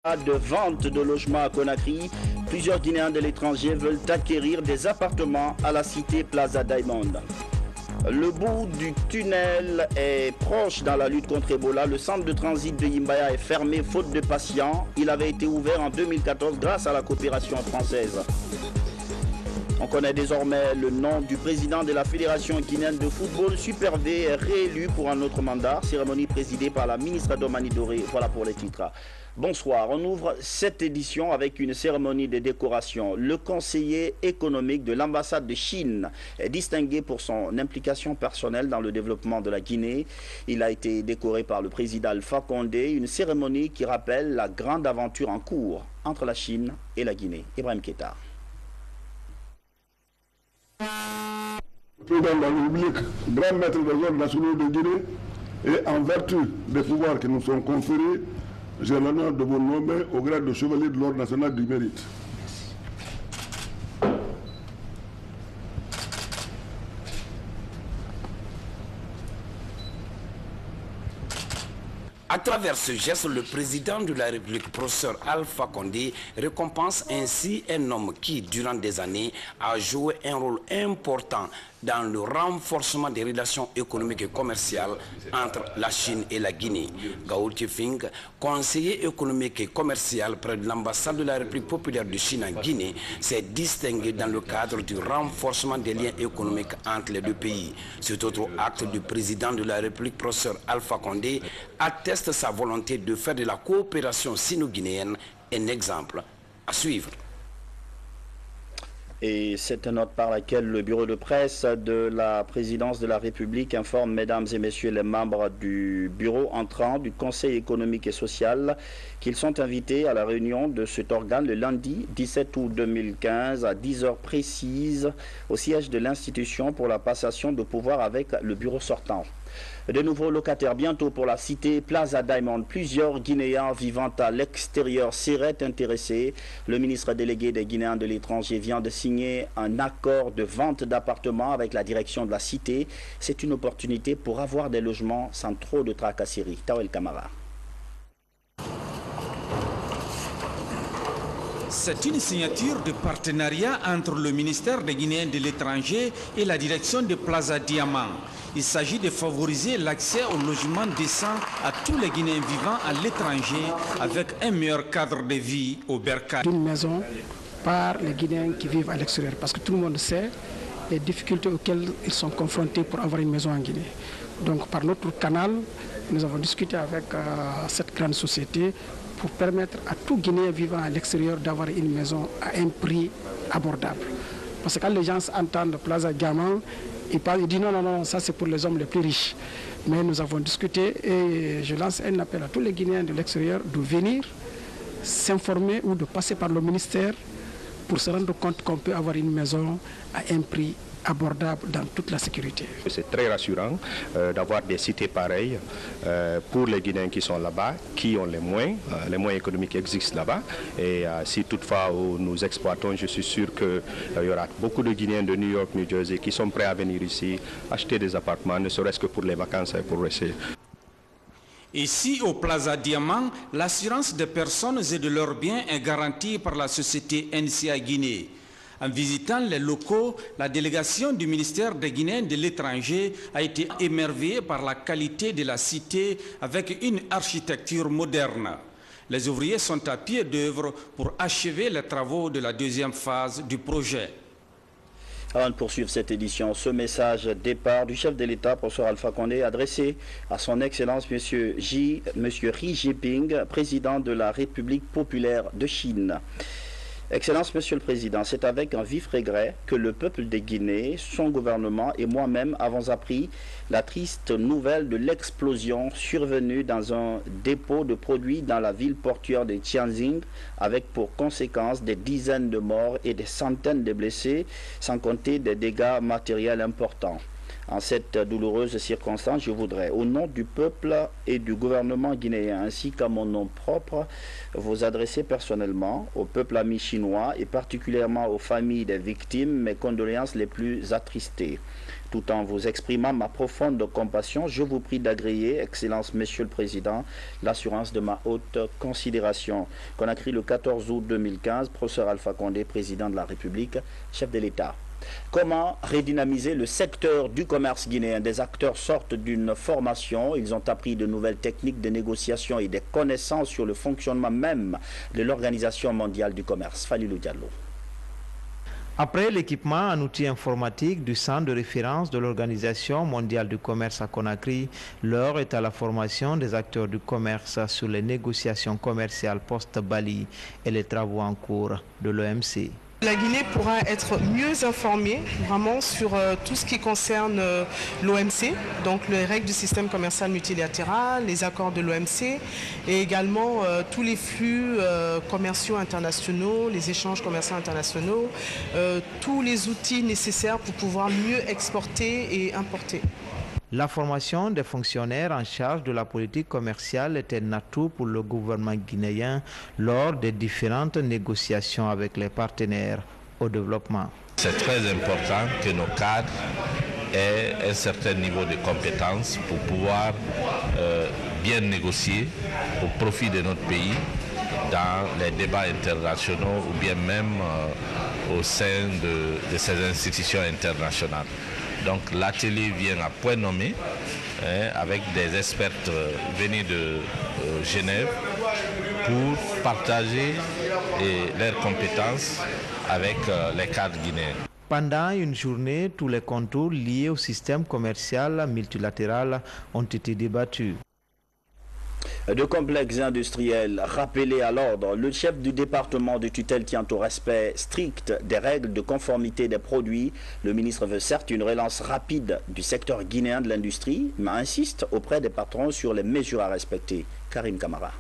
De vente de logements à Conakry, plusieurs Guinéens de l'étranger veulent acquérir des appartements à la cité Plaza Diamond. Le bout du tunnel est proche dans la lutte contre Ebola. Le centre de transit de Yimbaya est fermé faute de patients. Il avait été ouvert en 2014 grâce à la coopération française. On connaît désormais le nom du président de la Fédération guinéenne de football. Super V est réélu pour un autre mandat. Cérémonie présidée par la ministre Domani Doré. Voilà pour les titres. Bonsoir, on ouvre cette édition avec une cérémonie de décoration. Le conseiller économique de l'ambassade de Chine est distingué pour son implication personnelle dans le développement de la Guinée. Il a été décoré par le président Alpha Condé, une cérémonie qui rappelle la grande aventure en cours entre la Chine et la Guinée. Ibrahim Keita. Le président de la République, grand maître des ordres nationaux de Guinée, et en vertu des pouvoirs qui nous sont conférés, j'ai l'honneur de vous nommer au grade de chevalier de l'Ordre national du mérite. À travers ce geste, le président de la République, professeur Alpha Condé, récompense ainsi un homme qui, durant des années, a joué un rôle important dans le renforcement des relations économiques et commerciales entre la Chine et la Guinée. Gao Tifing, conseiller économique et commercial près de l'ambassade de la République populaire de Chine en Guinée, s'est distingué dans le cadre du renforcement des liens économiques entre les deux pays. Cet autre acte du président de la République, professeur Alpha Condé, atteste sa volonté de faire de la coopération sino-guinéenne un exemple à suivre. Et c'est une note par laquelle le bureau de presse de la présidence de la République informe mesdames et messieurs les membres du bureau entrant du Conseil économique et social qu'ils sont invités à la réunion de cet organe le lundi 17 août 2015 à 10 heures précises au siège de l'institution pour la passation de pouvoir avec le bureau sortant. De nouveaux locataires bientôt pour la cité Plaza Diamond. Plusieurs Guinéens vivant à l'extérieur seraient intéressés. Le ministre délégué des Guinéens de l'étranger vient de signer un accord de vente d'appartements avec la direction de la cité. C'est une opportunité pour avoir des logements sans trop de tracasseries. Tawel Kamara. C'est une signature de partenariat entre le ministère des Guinéens de l'étranger et la direction de Plaza Diamond. Il s'agit de favoriser l'accès au logement décent à tous les Guinéens vivant à l'étranger avec un meilleur cadre de vie au Bercail. Une maison par les Guinéens qui vivent à l'extérieur, parce que tout le monde sait les difficultés auxquelles ils sont confrontés pour avoir une maison en Guinée. Donc par notre canal, nous avons discuté avec cette grande société pour permettre à tout Guinéen vivant à l'extérieur d'avoir une maison à un prix abordable. Parce que quand les gens entendent Plaza Diamond, ils disent non, ça c'est pour les hommes les plus riches. Mais nous avons discuté et je lance un appel à tous les Guinéens de l'extérieur de venir s'informer ou de passer par le ministère pour se rendre compte qu'on peut avoir une maison à un prix abordable dans toute la sécurité. C'est très rassurant d'avoir des cités pareilles pour les Guinéens qui sont là-bas, qui ont les moyens économiques existent là-bas. Et si toutefois nous exploitons, je suis sûr qu'il y aura beaucoup de Guinéens de New York, New Jersey qui sont prêts à venir ici, acheter des appartements, ne serait-ce que pour les vacances et pour rester. Ici, au Plaza Diamond, l'assurance des personnes et de leurs biens est garantie par la société NCA Guinée. En visitant les locaux, la délégation du ministère des Guinéens de l'étranger a été émerveillée par la qualité de la cité avec une architecture moderne. Les ouvriers sont à pied d'œuvre pour achever les travaux de la deuxième phase du projet. Avant de poursuivre cette édition, ce message départ du chef de l'État, professeur Alpha Condé, adressé à son Excellence M. Xi Jinping, président de la République populaire de Chine. Excellence, Monsieur le Président, c'est avec un vif regret que le peuple de Guinée, son gouvernement et moi-même avons appris la triste nouvelle de l'explosion survenue dans un dépôt de produits dans la ville portuaire de Tianjin, avec pour conséquence des dizaines de morts et des centaines de blessés, sans compter des dégâts matériels importants. En cette douloureuse circonstance, je voudrais, au nom du peuple et du gouvernement guinéen, ainsi qu'à mon nom propre, vous adresser personnellement au peuple ami chinois et particulièrement aux familles des victimes mes condoléances les plus attristées. tout en vous exprimant ma profonde compassion, je vous prie d'agréer, Excellence Monsieur le Président, l'assurance de ma haute considération. Conakry le 14 août 2015, professeur Alpha Condé, président de la République, chef de l'État. Comment redynamiser le secteur du commerce guinéen? Des acteurs sortent d'une formation, ils ont appris de nouvelles techniques de négociation et des connaissances sur le fonctionnement même de l'Organisation mondiale du commerce. Falilou Diallo. Après l'équipement en outils informatiques du centre de référence de l'Organisation mondiale du commerce à Conakry, l'heure est à la formation des acteurs du commerce sur les négociations commerciales post-Bali et les travaux en cours de l'OMC. La Guinée pourra être mieux informée vraiment sur tout ce qui concerne l'OMC, donc les règles du système commercial multilatéral, les accords de l'OMC et également tous les flux commerciaux internationaux, les échanges commerciaux internationaux, tous les outils nécessaires pour pouvoir mieux exporter et importer. La formation des fonctionnaires en charge de la politique commerciale est un atout pour le gouvernement guinéen lors des différentes négociations avec les partenaires au développement. C'est très important que nos cadres aient un certain niveau de compétences pour pouvoir bien négocier au profit de notre pays dans les débats internationaux ou bien même au sein de ces institutions internationales. Donc l'atelier vient à point nommé avec des experts venus de Genève pour partager leurs compétences avec les cadres guinéens. Pendant une journée, tous les contours liés au système commercial multilatéral ont été débattus. De complexes industriels rappelés à l'ordre, le chef du département de tutelle tient au respect strict des règles de conformité des produits. Le ministre veut certes une relance rapide du secteur guinéen de l'industrie, mais insiste auprès des patrons sur les mesures à respecter. Karim Kamara.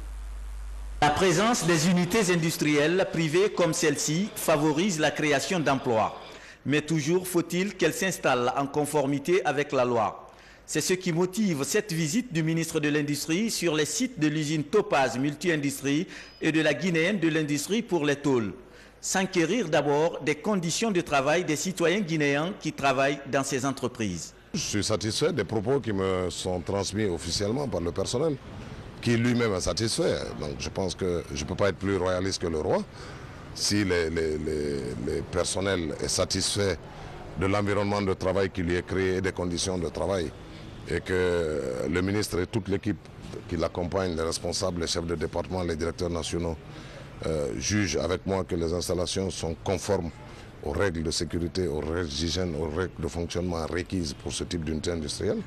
La présence des unités industrielles privées comme celle-ci favorise la création d'emplois. Mais toujours faut-il qu'elles s'installent en conformité avec la loi. C'est ce qui motive cette visite du ministre de l'Industrie sur les sites de l'usine Topaz Multi-Industrie et de la Guinéenne de l'Industrie pour les tôles. S'enquérir d'abord des conditions de travail des citoyens guinéens qui travaillent dans ces entreprises. Je suis satisfait des propos qui me sont transmis officiellement par le personnel, qui lui-même est satisfait. Donc je pense que je ne peux pas être plus royaliste que le roi. Si le personnel est satisfait de l'environnement de travail qui lui est créé et des conditions de travail, et que le ministre et toute l'équipe qui l'accompagne, les responsables, les chefs de département, les directeurs nationaux, jugent avec moi que les installations sont conformes aux règles de sécurité, aux règles d'hygiène, aux règles de fonctionnement requises pour ce type d'unité industrielle,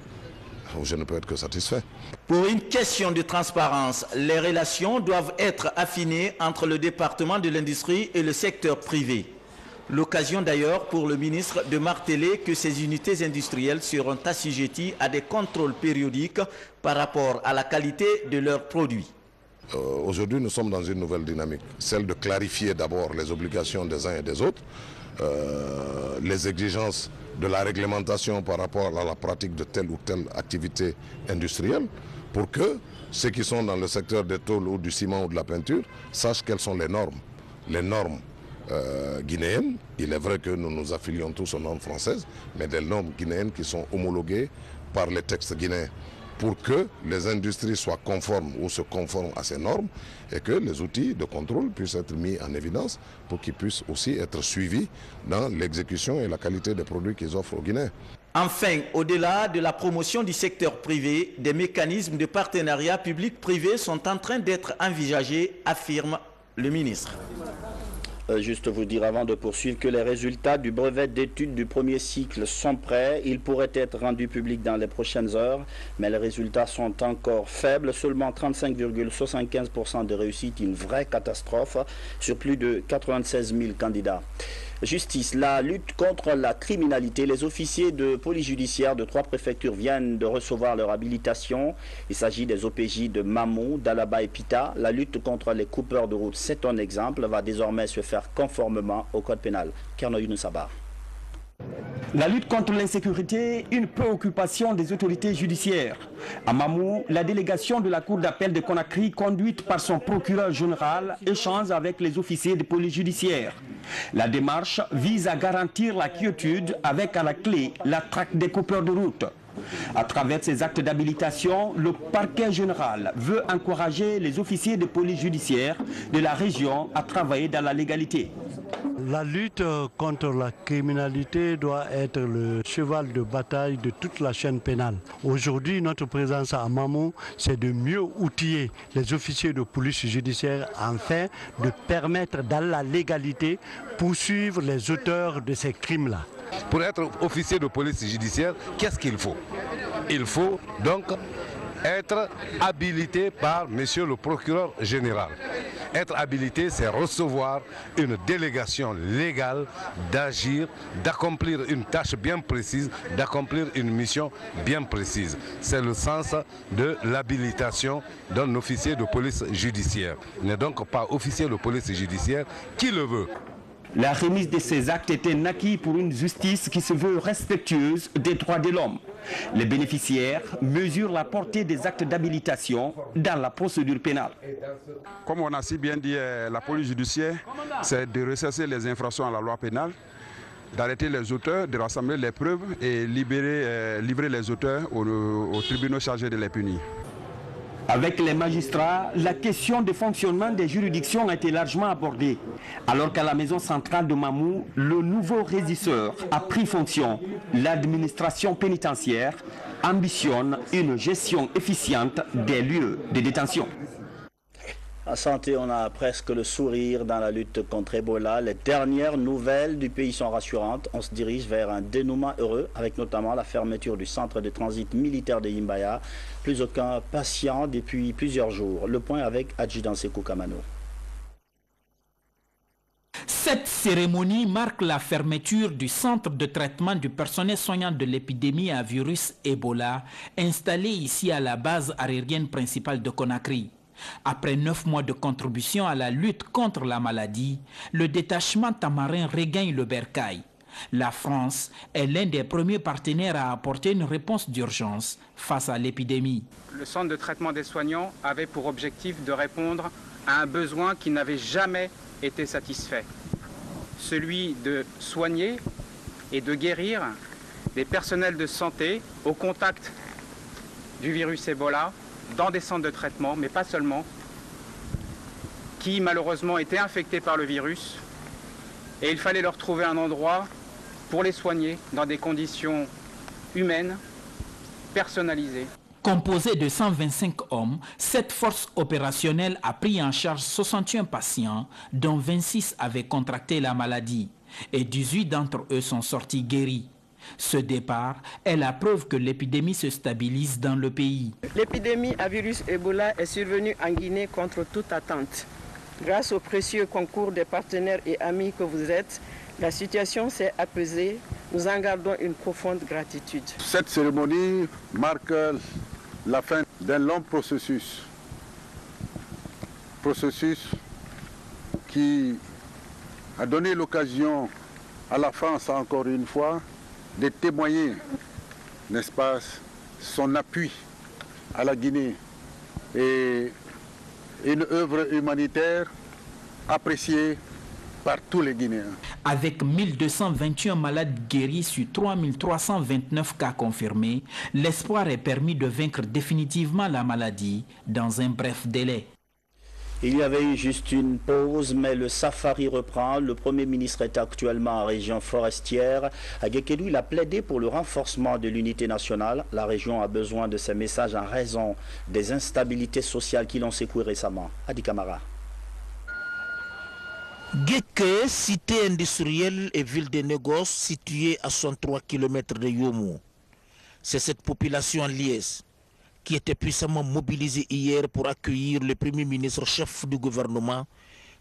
je ne peux être que satisfait. Pour une question de transparence, les relations doivent être affinées entre le département de l'industrie et le secteur privé. L'occasion d'ailleurs pour le ministre de marteler que ces unités industrielles seront assujetties à des contrôles périodiques par rapport à la qualité de leurs produits. Aujourd'hui, nous sommes dans une nouvelle dynamique, celle de clarifier d'abord les obligations des uns et des autres, les exigences de la réglementation par rapport à la pratique de telle ou telle activité industrielle, pour que ceux qui sont dans le secteur des tôles ou du ciment ou de la peinture sachent quelles sont les normes. Les normes guinéennes, il est vrai que nous nous affilions tous aux normes françaises, mais des normes guinéennes qui sont homologuées par les textes guinéens pour que les industries soient conformes ou se conforment à ces normes et que les outils de contrôle puissent être mis en évidence pour qu'ils puissent aussi être suivis dans l'exécution et la qualité des produits qu'ils offrent aux Guinéens. Enfin, au-delà de la promotion du secteur privé, des mécanismes de partenariat public-privé sont en train d'être envisagés, affirme le ministre. Juste vous dire avant de poursuivre que les résultats du brevet d'études du premier cycle sont prêts. Ils pourraient être rendus publics dans les prochaines heures, mais les résultats sont encore faibles. Seulement 35,75% de réussite, une vraie catastrophe sur plus de 96 000 candidats. Justice, la lutte contre la criminalité. Les officiers de police judiciaire de 3 préfectures viennent de recevoir leur habilitation. Il s'agit des OPJ de Mamou, d'Alaba et Pita. La lutte contre les coupeurs de route, c'est un exemple, va désormais se faire conformément au code pénal. Kerno Younousabar. La lutte contre l'insécurité, une préoccupation des autorités judiciaires. À Mamou, la délégation de la Cour d'appel de Conakry, conduite par son procureur général, échange avec les officiers de police judiciaire. La démarche vise à garantir la quiétude avec à la clé la traque des coupeurs de route. À travers ces actes d'habilitation, le parquet général veut encourager les officiers de police judiciaire de la région à travailler dans la légalité. La lutte contre la criminalité doit être le cheval de bataille de toute la chaîne pénale. Aujourd'hui, notre présence à Mamou, c'est de mieux outiller les officiers de police judiciaire afin de permettre dans la légalité poursuivre les auteurs de ces crimes-là. Pour être officier de police judiciaire, qu'est-ce qu'il faut? Il faut donc être habilité par monsieur le procureur général. Être habilité, c'est recevoir une délégation légale d'agir, d'accomplir une tâche bien précise, d'accomplir une mission bien précise. C'est le sens de l'habilitation d'un officier de police judiciaire. Il n'est donc pas officier de police judiciaire qui le veut. La remise de ces actes était naquis pour une justice qui se veut respectueuse des droits de l'homme. Les bénéficiaires mesurent la portée des actes d'habilitation dans la procédure pénale. Comme on a si bien dit, la police judiciaire, c'est de recenser les infractions à la loi pénale, d'arrêter les auteurs, de rassembler les preuves et livrer les auteurs aux tribunaux chargés de les punir. Avec les magistrats, la question du fonctionnement des juridictions a été largement abordée. Alors qu'à la maison centrale de Mamou, le nouveau régisseur a pris fonction. L'administration pénitentiaire ambitionne une gestion efficiente des lieux de détention. À Santé, on a presque le sourire dans la lutte contre Ebola. Les dernières nouvelles du pays sont rassurantes. On se dirige vers un dénouement heureux, avec notamment la fermeture du centre de transit militaire de Yimbaya. Plus aucun patient depuis plusieurs jours. Le point avec Adjudant Sekou Kamano. Cette cérémonie marque la fermeture du centre de traitement du personnel soignant de l'épidémie à virus Ebola, installé ici à la base aérienne principale de Conakry. Après 9 mois de contribution à la lutte contre la maladie, le détachement tamarin regagne le bercail. La France est l'un des premiers partenaires à apporter une réponse d'urgence face à l'épidémie. Le centre de traitement des soignants avait pour objectif de répondre à un besoin qui n'avait jamais été satisfait. Celui de soigner et de guérir des personnels de santé au contact du virus Ebola dans des centres de traitement, mais pas seulement, qui malheureusement étaient infectés par le virus. Et il fallait leur trouver un endroit pour les soigner dans des conditions humaines, personnalisées. Composée de 125 hommes, cette force opérationnelle a pris en charge 61 patients, dont 26 avaient contracté la maladie, et 18 d'entre eux sont sortis guéris. Ce départ est la preuve que l'épidémie se stabilise dans le pays. L'épidémie à virus Ebola est survenue en Guinée contre toute attente. Grâce au précieux concours des partenaires et amis que vous êtes, la situation s'est apaisée. Nous en gardons une profonde gratitude. Cette cérémonie marque la fin d'un long processus. Processus qui a donné l'occasion à la France, encore une fois, de témoigner, n'est-ce pas, son appui à la Guinée et une œuvre humanitaire appréciée par tous les Guinéens. Avec 1221 malades guéris sur 3329 cas confirmés, l'espoir est permis de vaincre définitivement la maladie dans un bref délai. Il y avait eu juste une pause, mais le safari reprend. Le Premier ministre est actuellement en région forestière. À Guékédou, il a plaidé pour le renforcement de l'unité nationale. La région a besoin de ces messages en raison des instabilités sociales qui l'ont secoué récemment. Adi Kamara. Guéké, cité industrielle et ville de négoce située à 63 km de Yomo. C'est cette population en liesse qui était puissamment mobilisée hier pour accueillir le Premier ministre chef du gouvernement,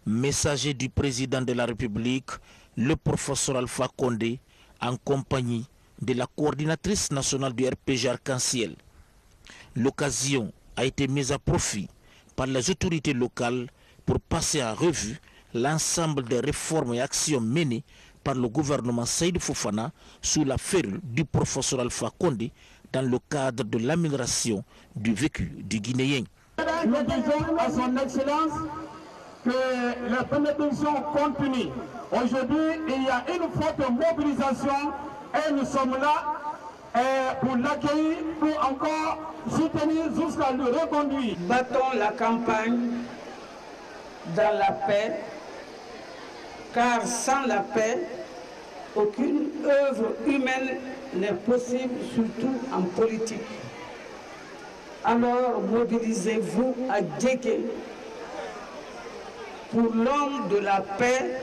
messager du président de la République, le professeur Alpha Condé, en compagnie de la coordinatrice nationale du RPG Arc-en-Ciel. L'occasion a été mise à profit par les autorités locales pour passer en revue l'ensemble des réformes et actions menées par le gouvernement Seydou Fofana sous la férule du professeur Alpha Condé dans le cadre de l'amélioration du vécu du Guinéen. Nous disons à son Excellence que la bénédiction continue. Aujourd'hui, il y a une forte mobilisation et nous sommes là pour l'accueillir, pour encore soutenir jusqu'à le reconduire. Battons la campagne dans la paix, car sans la paix, aucune œuvre humaine n'est possible, surtout en politique. Alors mobilisez-vous à Djeké pour l'homme de la paix,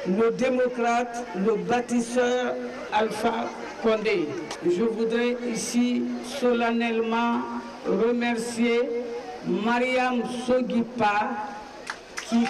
le démocrate, le bâtisseur Alpha Condé. Je voudrais ici solennellement remercier Mariam Sogipa qui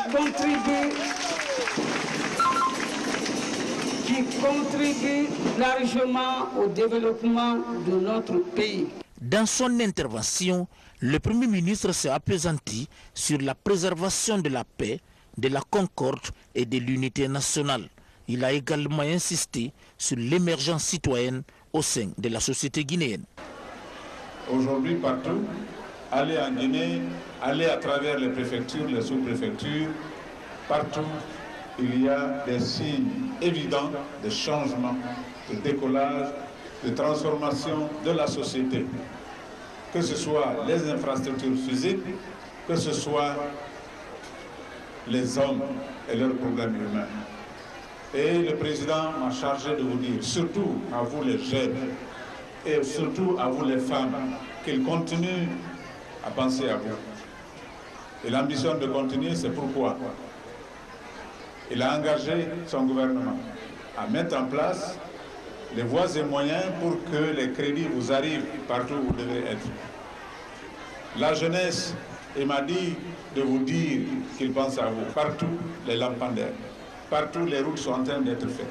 contribue largement au développement de notre pays. Dans son intervention, le Premier ministre s'est appesanti sur la préservation de la paix, de la concorde et de l'unité nationale. Il a également insisté sur l'émergence citoyenne au sein de la société guinéenne. Aujourd'hui, partout, aller en Guinée, aller à travers les préfectures, les sous-préfectures, partout, il y a des signes évidents de changement, de décollage, de transformation de la société. Que ce soit les infrastructures physiques, que ce soit les hommes et leurs problèmes humains. Et le président m'a chargé de vous dire, surtout à vous les jeunes, et surtout à vous les femmes, qu'il continue à penser à vous. Et l'ambition de continuer, c'est pourquoi il a engagé son gouvernement à mettre en place les voies et moyens pour que les crédits vous arrivent partout où vous devez être. La jeunesse, il m'a dit de vous dire qu'il pense à vous. Partout, les lampadaires, partout, les routes sont en train d'être faites.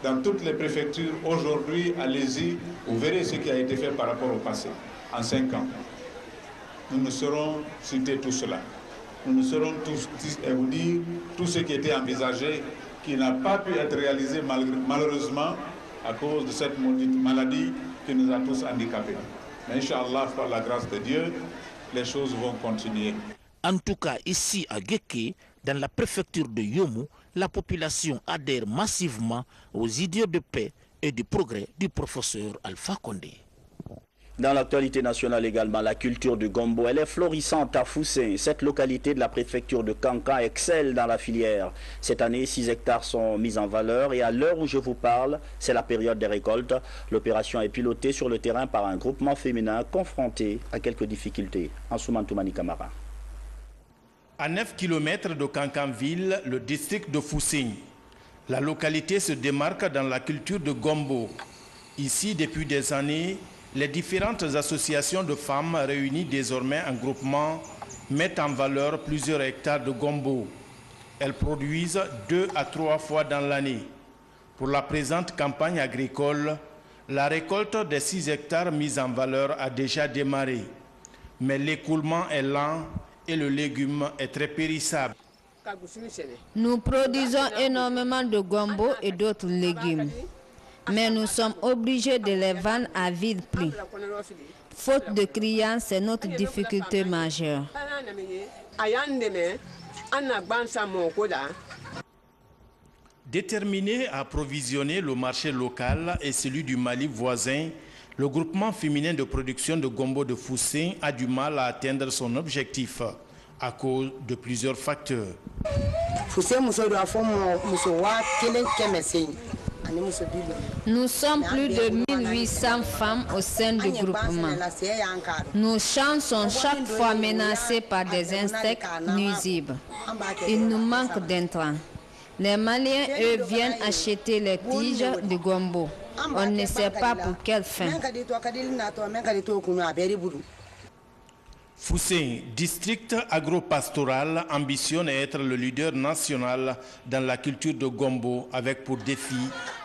Dans toutes les préfectures, aujourd'hui, allez-y, vous verrez ce qui a été fait par rapport au passé, en 5 ans. Nous ne saurons citer tout cela. Nous ne saurons tous et vous dire tout ce qui était envisagé, qui n'a pas pu être réalisé malheureusement à cause de cette maudite maladie qui nous a tous handicapés. Mais Inch'Allah, par la grâce de Dieu, les choses vont continuer. En tout cas, ici à Guéké, dans la préfecture de Yomu, la population adhère massivement aux idées de paix et de progrès du professeur Alpha Condé. Dans l'actualité nationale également, la culture du gombo, elle est florissante à Foussin. Cette localité de la préfecture de Kankan excelle dans la filière. Cette année, 6 hectares sont mis en valeur et à l'heure où je vous parle, c'est la période des récoltes. L'opération est pilotée sur le terrain par un groupement féminin confronté à quelques difficultés. Ansouman Toumani Kamara. À 9 km de Kankanville, le district de Foussin, la localité se démarque dans la culture de gombo. Ici, depuis des années, les différentes associations de femmes réunies désormais en groupement mettent en valeur plusieurs hectares de gombo. Elles produisent 2 à 3 fois dans l'année. Pour la présente campagne agricole, la récolte des 6 hectares mis en valeur a déjà démarré. Mais l'écoulement est lent et le légume est très périssable. Nous produisons énormément de gombo et d'autres légumes. Mais nous sommes obligés de les vendre à vil prix. Faute de clients, c'est notre difficulté majeure. Déterminé à approvisionner le marché local et celui du Mali voisin, le groupement féminin de production de gombo de Foussin a du mal à atteindre son objectif à cause de plusieurs facteurs. Nous sommes plus de 1800 femmes au sein du groupement. Nos champs sont chaque fois menacés par des insectes nuisibles. Il nous manque d'intrants. Les Maliens, eux, viennent acheter les tiges de gombo. On ne sait pas pour quelle fin. Foussin, district agro-pastoral, ambitionne à être le leader national dans la culture de gombo avec pour défi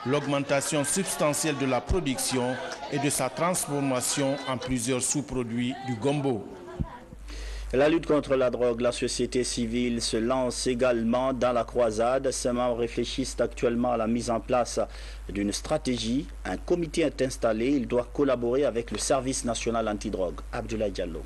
l'augmentation substantielle de la production et de sa transformation en plusieurs sous-produits du gombo. La lutte contre la drogue, la société civile se lance également dans la croisade. Ses membres réfléchissent actuellement à la mise en place d'une stratégie. Un comité est installé. Il doit collaborer avec le service national antidrogue. Abdoulaye Diallo.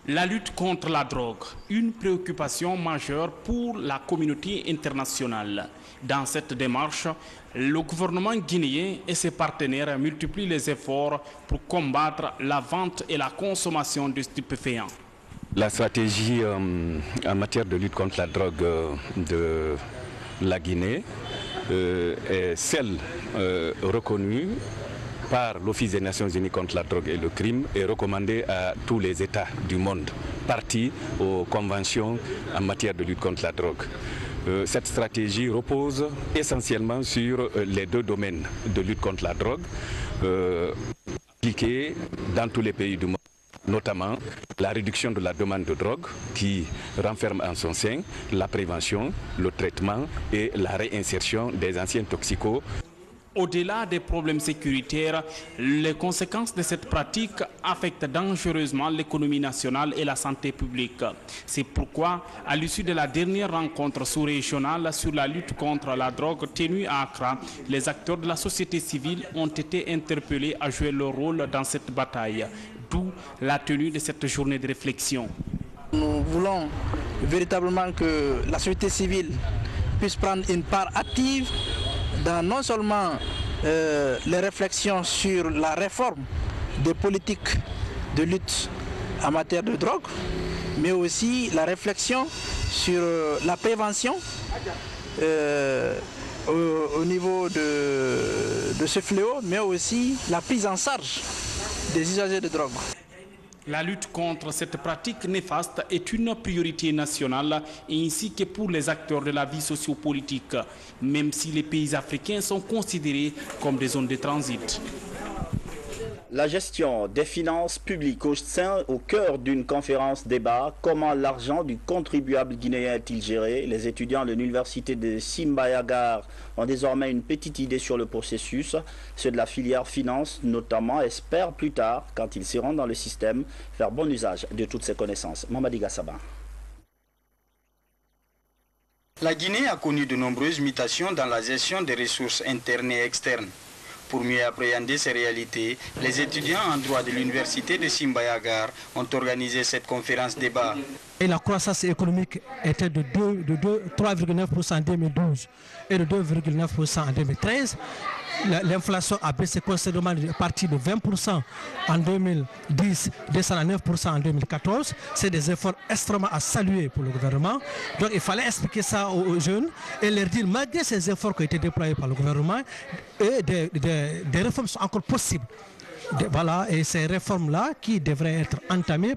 La lutte contre la drogue, une préoccupation majeure pour la communauté internationale. Dans cette démarche, le gouvernement guinéen et ses partenaires multiplient les efforts pour combattre la vente et la consommation de stupéfiants. La stratégie en matière de lutte contre la drogue de la Guinée est celle reconnue par l'Office des Nations Unies contre la drogue et le crime et recommandée à tous les États du monde, partis aux conventions en matière de lutte contre la drogue. Cette stratégie repose essentiellement sur les deux domaines de lutte contre la drogue appliqués dans tous les pays du monde, notamment la réduction de la demande de drogue qui renferme en son sein la prévention, le traitement et la réinsertion des anciens toxicos. Au-delà des problèmes sécuritaires, les conséquences de cette pratique affectent dangereusement l'économie nationale et la santé publique. C'est pourquoi, à l'issue de la dernière rencontre sous-régionale sur la lutte contre la drogue tenue à Accra, les acteurs de la société civile ont été interpellés à jouer leur rôle dans cette bataille, d'où la tenue de cette journée de réflexion. Nous voulons véritablement que la société civile puisse prendre une part active dans non seulement les réflexions sur la réforme des politiques de lutte en matière de drogue, mais aussi la réflexion sur la prévention au niveau de ce fléau, mais aussi la prise en charge des usagers de drogue. La lutte contre cette pratique néfaste est une priorité nationale ainsi que pour les acteurs de la vie sociopolitique, même si les pays africains sont considérés comme des zones de transit. La gestion des finances publiques au cœur d'une conférence débat. Comment l'argent du contribuable guinéen est-il géré? Les étudiants de l'université de Simbayagar ont désormais une petite idée sur le processus. Ceux de la filière finance notamment espèrent plus tard, quand ils seront dans le système, faire bon usage de toutes ces connaissances. Mamadi Gassaba. La Guinée a connu de nombreuses mutations dans la gestion des ressources internes et externes. Pour mieux appréhender ces réalités, les étudiants en droit de l'université de Simbayagar ont organisé cette conférence débat. Et la croissance économique était de 3,9% en 2012 et de 2,9% en 2013. L'inflation a baissé considérablement à partir de 20% en 2010, descend à 9% en 2014. C'est des efforts extrêmement à saluer pour le gouvernement. Donc il fallait expliquer ça aux jeunes et leur dire, malgré ces efforts qui ont été déployés par le gouvernement, des réformes sont encore possibles. Voilà, et ces réformes-là qui devraient être entamées,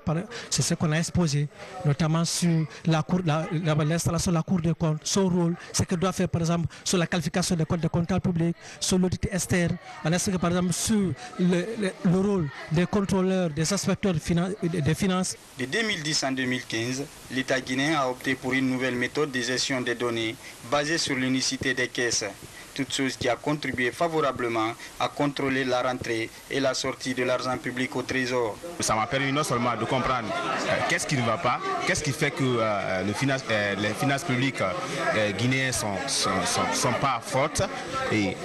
c'est ce qu'on a exposé, notamment sur l'installation de la Cour des comptes, son rôle, ce qu'elle doit faire par exemple sur la qualification des comptes de comptables publics, sur l'audit externe, on a expliqué par exemple sur le rôle des contrôleurs, des inspecteurs des finances. De 2010 en 2015, l'État guinéen a opté pour une nouvelle méthode de gestion des données basée sur l'unicité des caisses. Toute chose qui a contribué favorablement à contrôler la rentrée et la sortie de l'argent public au trésor. Ça m'a permis non seulement de comprendre qu'est-ce qui ne va pas, qu'est-ce qui fait que les finances publiques guinéennes sont pas fortes et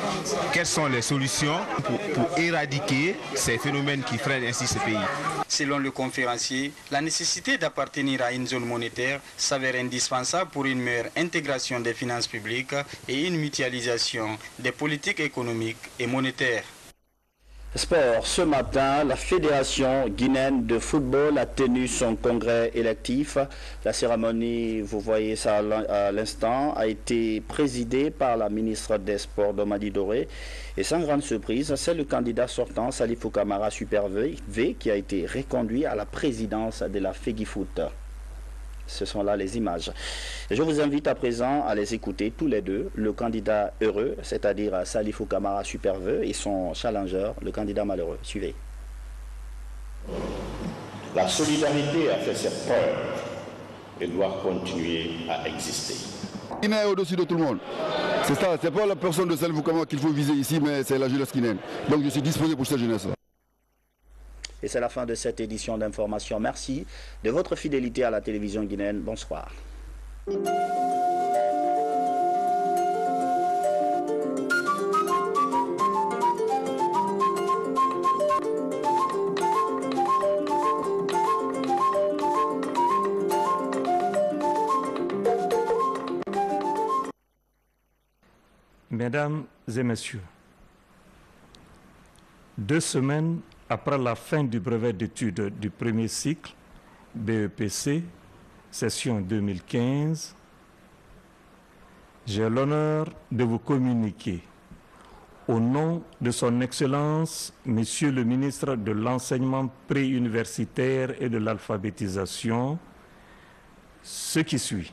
quelles sont les solutions pour éradiquer ces phénomènes qui freinent ainsi ce pays. Selon le conférencier, la nécessité d'appartenir à une zone monétaire s'avère indispensable pour une meilleure intégration des finances publiques et une mutualisation des politiques économiques et monétaires. Sport, ce matin, la Fédération guinéenne de football a tenu son congrès électif. La cérémonie, vous voyez ça à l'instant, a été présidée par la ministre des Sports, Domadi Doré. Et sans grande surprise, c'est le candidat sortant, Salifou Kamara Super V, qui a été reconduit à la présidence de la FEGIFOOT. Ce sont là les images. Je vous invite à présent à les écouter tous les deux, le candidat heureux, c'est-à-dire Salifou Kamara Superveux, et son challenger, le candidat malheureux. Suivez. La solidarité a fait ses preuves et doit continuer à exister. Guinée est au-dessus de tout le monde. C'est ça, c'est pas la personne de Salifou Kamara qu'il faut viser ici, mais c'est la jeunesse guinéenne. Donc je suis disposé pour cette jeunesse-là. Et c'est la fin de cette édition d'information. Merci de votre fidélité à la télévision guinéenne. Bonsoir. Mesdames et messieurs, 2 semaines après la fin du brevet d'études du premier cycle, BEPC, session 2015, j'ai l'honneur de vous communiquer, au nom de son Excellence, Monsieur le ministre de l'Enseignement préuniversitaire et de l'Alphabétisation, ce qui suit.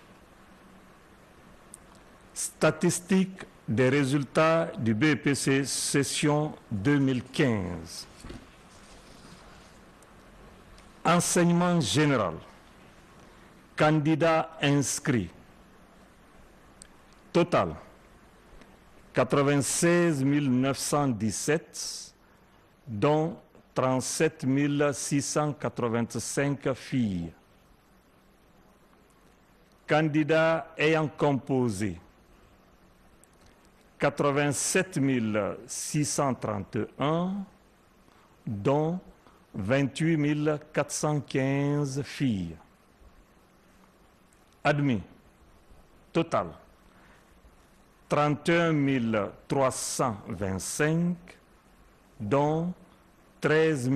Statistiques des résultats du BEPC session 2015. Enseignement général. Candidats inscrits. Total. 96 917, dont 37 685 filles. Candidats ayant composé 87 631, dont 28 415 filles. Admis, total, 31 325, dont 13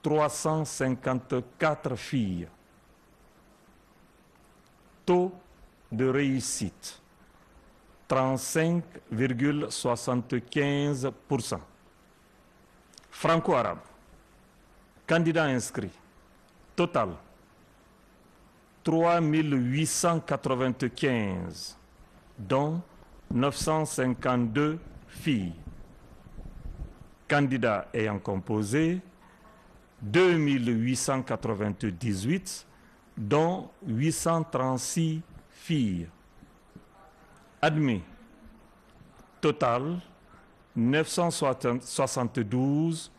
354 filles. Taux de réussite, 35,75%. Franco-arabe. Candidats inscrits. Total. 3 895, dont 952 filles. Candidats ayant composé 2 898, dont 836 filles. Admis, total 972,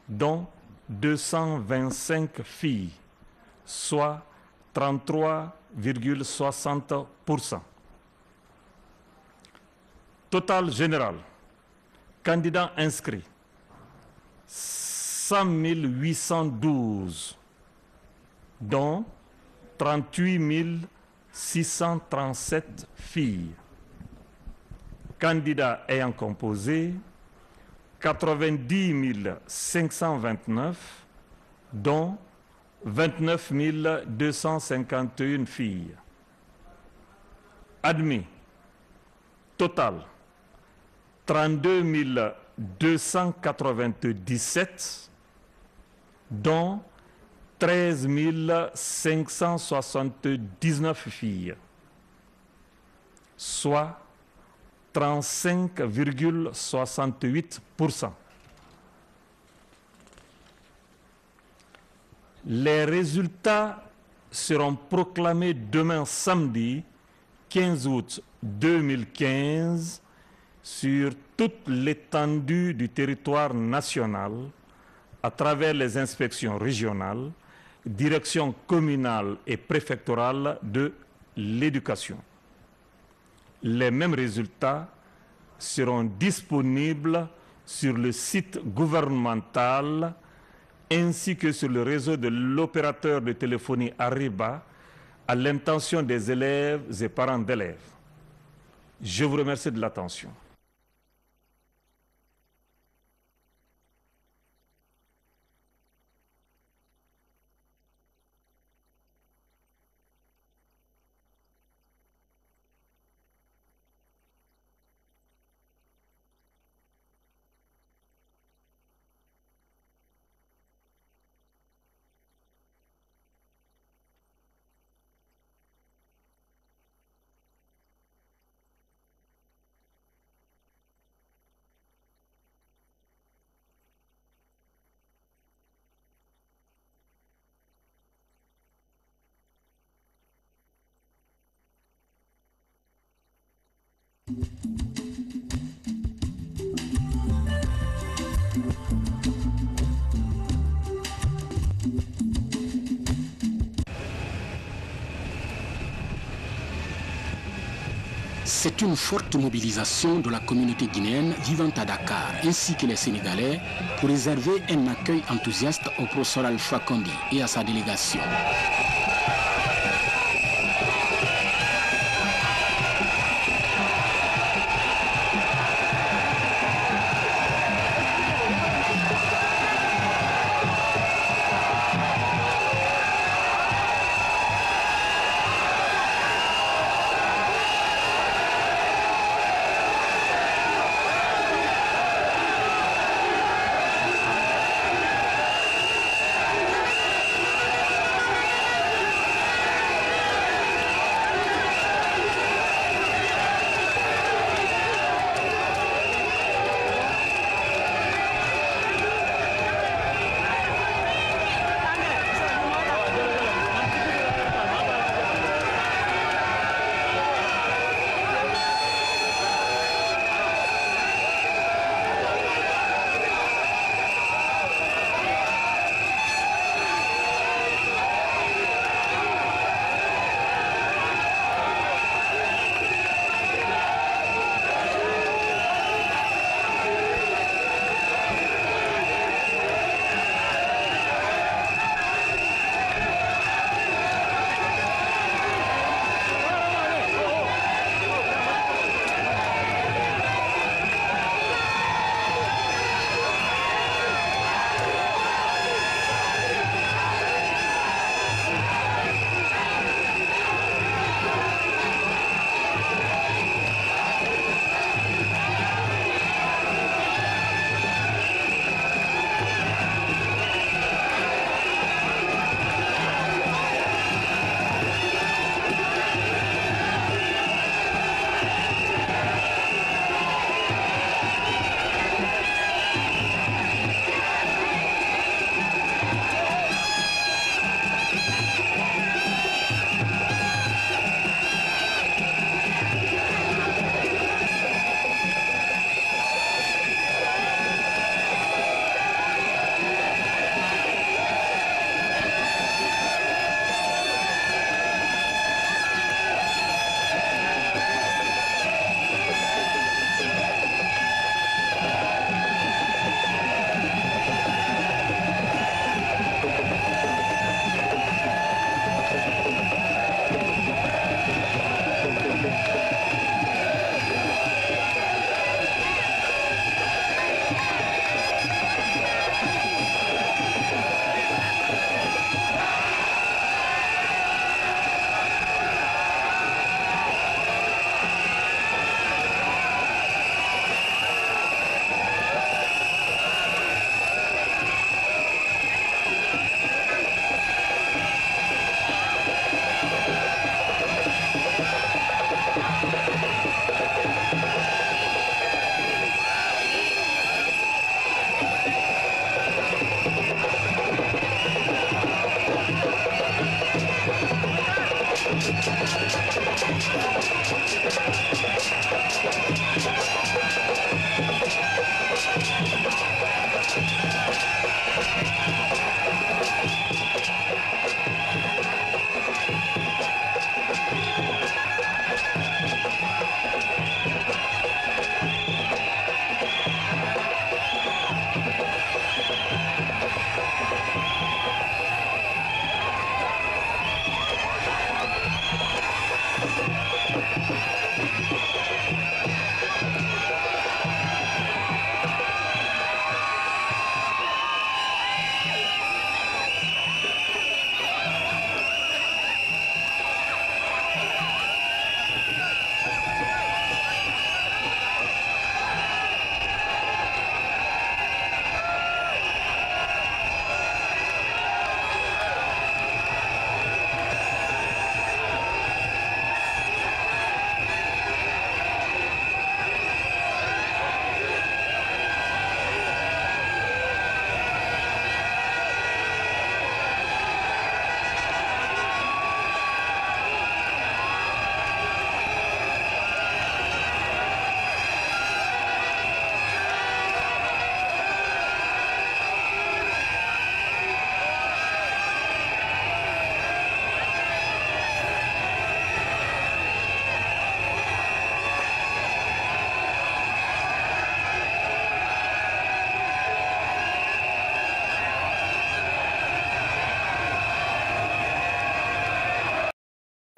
dont 225 filles, soit 33,60%. Total général, candidats inscrits, 100 812, dont 38 637 filles. Candidats ayant composé 90 529, dont 29 251 filles. Admis, total, 32 297, dont 13 579 filles, soit 35,68%. Les résultats seront proclamés demain samedi 15 août 2015 sur toute l'étendue du territoire national à travers les inspections régionales, directions communales et préfectorales de l'éducation. Les mêmes résultats seront disponibles sur le site gouvernemental ainsi que sur le réseau de l'opérateur de téléphonie Ariba à l'intention des élèves et parents d'élèves. Je vous remercie de l'attention. C'est une forte mobilisation de la communauté guinéenne vivant à Dakar ainsi que les Sénégalais pour réserver un accueil enthousiaste au professeur Alpha Condé et à sa délégation.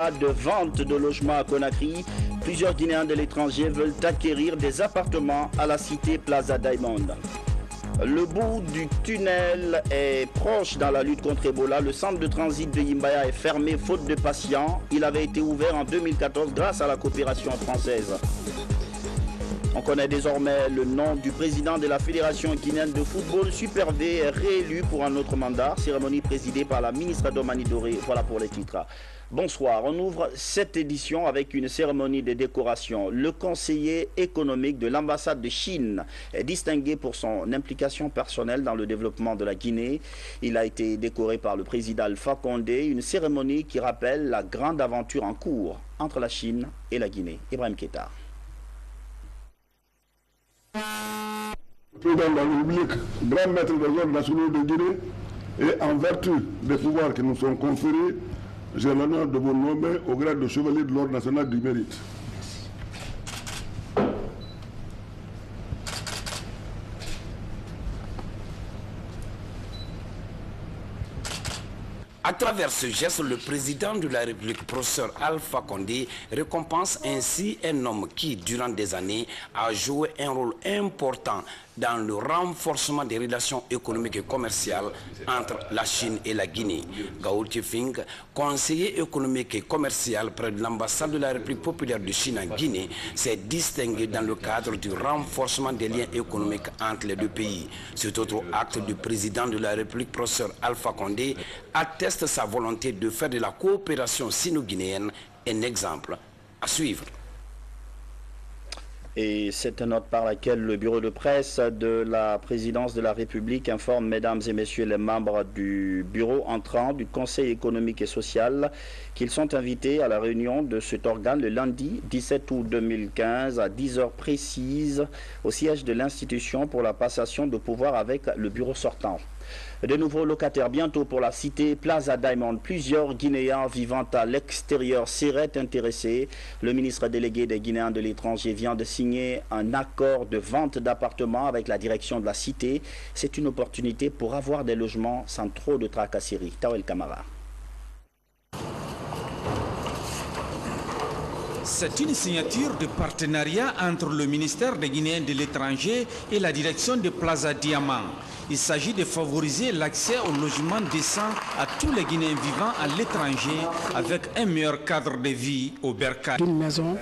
pas de vente de logements à Conakry. Plusieurs Guinéens de l'étranger veulent acquérir des appartements à la cité Plaza Diamond. Le bout du tunnel est proche dans la lutte contre Ebola. Le centre de transit de Yimbaya est fermé faute de patients. Il avait été ouvert en 2014 grâce à la coopération française. On connaît désormais le nom du président de la Fédération guinéenne de football. Super V est réélu pour un autre mandat. Cérémonie présidée par la ministre Domani Doré. Voilà pour les titres. Bonsoir, on ouvre cette édition avec une cérémonie de décoration. Le conseiller économique de l'ambassade de Chine est distingué pour son implication personnelle dans le développement de la Guinée. Il a été décoré par le président Alpha Condé, une cérémonie qui rappelle la grande aventure en cours entre la Chine et la Guinée. Ibrahim Keita. Président de la République, grand maître des ordres nationaux de Guinée, et en vertu des pouvoirs qui nous sont conférés, j'ai l'honneur de vous nommer au grade de chevalier de l'Ordre national du mérite. À travers ce geste, le président de la République, professeur Alpha Condé, récompense ainsi un homme qui, durant des années, a joué un rôle important dans le renforcement des relations économiques et commerciales entre la Chine et la Guinée. Gao Tchefing, conseiller économique et commercial près de l'ambassade de la République populaire de Chine en Guinée, s'est distingué dans le cadre du renforcement des liens économiques entre les deux pays. Cet autre acte du président de la République, professeur Alpha Condé, atteste sa volonté de faire de la coopération sino-guinéenne un exemple à suivre. Et c'est une note par laquelle le bureau de presse de la présidence de la République informe, mesdames et messieurs les membres du bureau entrant du Conseil économique et social, qu'ils sont invités à la réunion de cet organe le lundi 17 août 2015 à 10 heures précises au siège de l'institution pour la passation de pouvoir avec le bureau sortant. De nouveaux locataires bientôt pour la cité Plaza Diamond. Plusieurs Guinéens vivant à l'extérieur seraient intéressés. Le ministre délégué des Guinéens de l'étranger vient de signer un accord de vente d'appartements avec la direction de la cité. C'est une opportunité pour avoir des logements sans trop de tracasseries. Tawel Kamara. C'est une signature de partenariat entre le ministère des Guinéens de l'étranger et la direction de Plaza Diamond. Il s'agit de favoriser l'accès au logement décent à tous les Guinéens vivant à l'étranger avec un meilleur cadre de vie au Bercail. Une maison